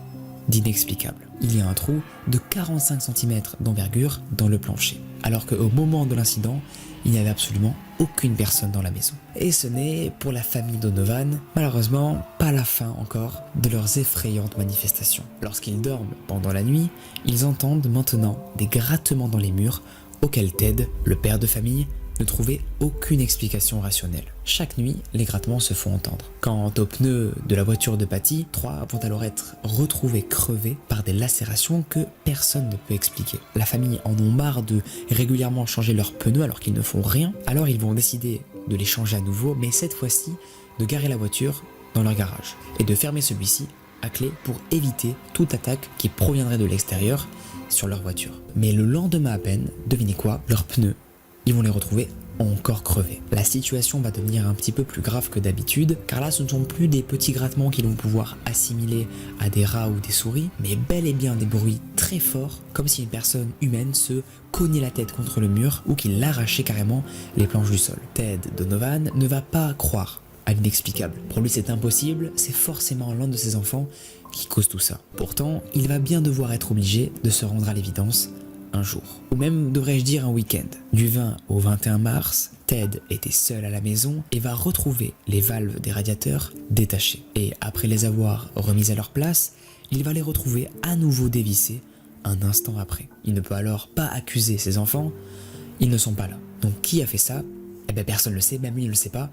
d'inexplicable. Il y a un trou de 45 cm d'envergure dans le plancher, alors qu'au moment de l'incident, il n'y avait absolument aucune personne dans la maison. Et ce n'est, pour la famille Donovan, malheureusement, pas la fin encore de leurs effrayantes manifestations. Lorsqu'ils dorment pendant la nuit, ils entendent maintenant des grattements dans les murs auxquels Ted, le père de famille, ne trouvaient aucune explication rationnelle. Chaque nuit, les grattements se font entendre. Quant aux pneus de la voiture de Patty, 3 vont alors être retrouvés crevés par des lacérations que personne ne peut expliquer. La famille en ont marre de régulièrement changer leurs pneus alors qu'ils ne font rien, alors ils vont décider de les changer à nouveau, mais cette fois-ci de garer la voiture dans leur garage et de fermer celui-ci à clé pour éviter toute attaque qui proviendrait de l'extérieur sur leur voiture. Mais le lendemain à peine, devinez quoi, leurs pneus, ils vont les retrouver encore crevés. La situation va devenir un petit peu plus grave que d'habitude, car là ce ne sont plus des petits grattements qu'ils vont pouvoir assimiler à des rats ou des souris, mais bel et bien des bruits très forts, comme si une personne humaine se cognait la tête contre le mur ou qu'il arrachait carrément les planches du sol. Ted Donovan ne va pas croire à l'inexplicable. Pour lui c'est impossible, c'est forcément l'un de ses enfants qui cause tout ça. Pourtant, il va bien devoir être obligé de se rendre à l'évidence un jour. Ou même devrais-je dire un week-end. Du 20 au 21 mars, Ted était seul à la maison et va retrouver les valves des radiateurs détachées. Et après les avoir remises à leur place, il va les retrouver à nouveau dévissées un instant après. Il ne peut alors pas accuser ses enfants, ils ne sont pas là. Donc qui a fait ça? Eh bien personne ne le sait, même lui ne le sait pas.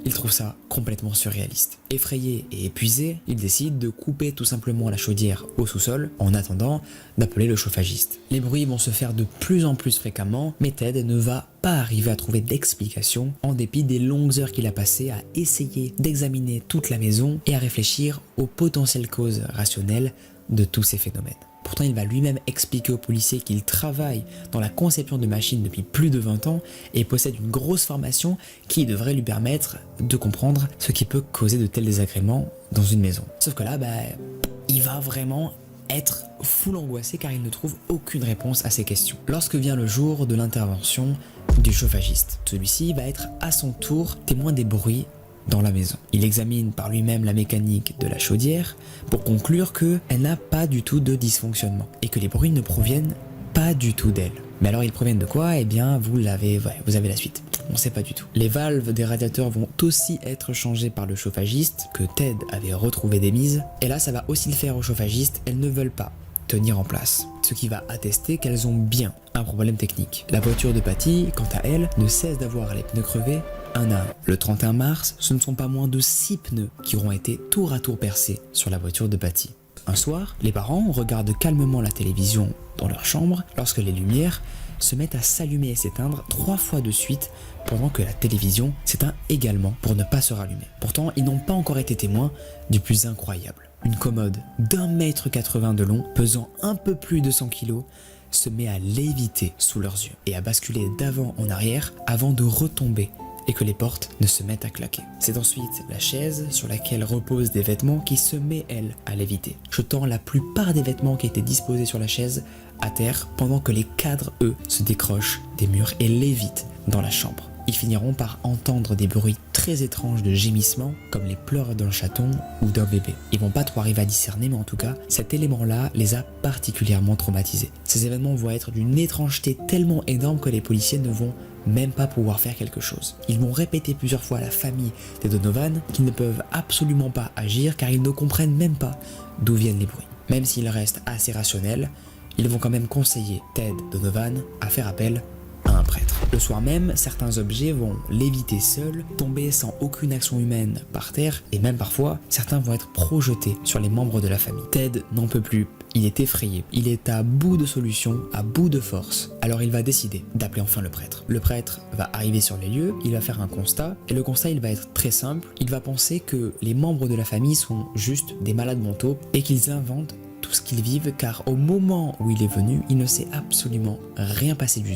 Il trouve ça complètement surréaliste. Effrayé et épuisé, il décide de couper tout simplement la chaudière au sous-sol en attendant d'appeler le chauffagiste. Les bruits vont se faire de plus en plus fréquemment, mais Ted ne va pas arriver à trouver d'explication en dépit des longues heures qu'il a passées à essayer d'examiner toute la maison et à réfléchir aux potentielles causes rationnelles de tous ces phénomènes. Pourtant, il va lui-même expliquer aux policiers qu'il travaille dans la conception de machines depuis plus de 20 ans et possède une grosse formation qui devrait lui permettre de comprendre ce qui peut causer de tels désagréments dans une maison. Sauf que là, il va vraiment être full angoissé car il ne trouve aucune réponse à ses questions. Lorsque vient le jour de l'intervention du chauffagiste, celui-ci va être à son tour témoin des bruits dans la maison. Il examine par lui-même la mécanique de la chaudière pour conclure qu'elle n'a pas du tout de dysfonctionnement et que les bruits ne proviennent pas du tout d'elle. Mais alors ils proviennent de quoi? Eh bien vous avez la suite. On ne sait pas du tout. Les valves des radiateurs vont aussi être changées par le chauffagiste que Ted avait retrouvé démises. Et là ça va aussi le faire au chauffagiste, elles ne veulent pas tenir en place, ce qui va attester qu'elles ont bien un problème technique. La voiture de Patty, quant à elle, ne cesse d'avoir les pneus crevés un à un. Le 31 mars, ce ne sont pas moins de 6 pneus qui auront été tour à tour percés sur la voiture de Patty. Un soir, les parents regardent calmement la télévision dans leur chambre lorsque les lumières se mettent à s'allumer et s'éteindre 3 fois de suite pendant que la télévision s'éteint également pour ne pas se rallumer. Pourtant, ils n'ont pas encore été témoins du plus incroyable. Une commode d'1,80 m de long, pesant un peu plus de 100 kg, se met à léviter sous leurs yeux et à basculer d'avant en arrière avant de retomber et que les portes ne se mettent à claquer. C'est ensuite la chaise sur laquelle reposent des vêtements qui se met, elle, à léviter, jetant la plupart des vêtements qui étaient disposés sur la chaise à terre pendant que les cadres, eux, se décrochent des murs et lévitent dans la chambre. Ils finiront par entendre des bruits très étranges de gémissements, comme les pleurs d'un chaton ou d'un bébé. Ils vont pas trop arriver à discerner, mais en tout cas, cet élément-là les a particulièrement traumatisés. Ces événements vont être d'une étrangeté tellement énorme que les policiers ne vont même pas pouvoir faire quelque chose. Ils vont répéter plusieurs fois à la famille des Donovan qu'ils ne peuvent absolument pas agir car ils ne comprennent même pas d'où viennent les bruits. Même s'ils restent assez rationnels, ils vont quand même conseiller Ted Donovan à faire appel à un prêtre. Le soir même, certains objets vont léviter seuls, tomber sans aucune action humaine par terre, et même parfois, certains vont être projetés sur les membres de la famille. Ted n'en peut plus, il est effrayé, il est à bout de solutions, à bout de force. Alors il va décider d'appeler enfin le prêtre. Le prêtre va arriver sur les lieux, il va faire un constat, et le constat il va être très simple, il va penser que les membres de la famille sont juste des malades mentaux et qu'ils inventent tout ce qu'ils vivent car au moment où il est venu, il ne s'est absolument rien passé du tout.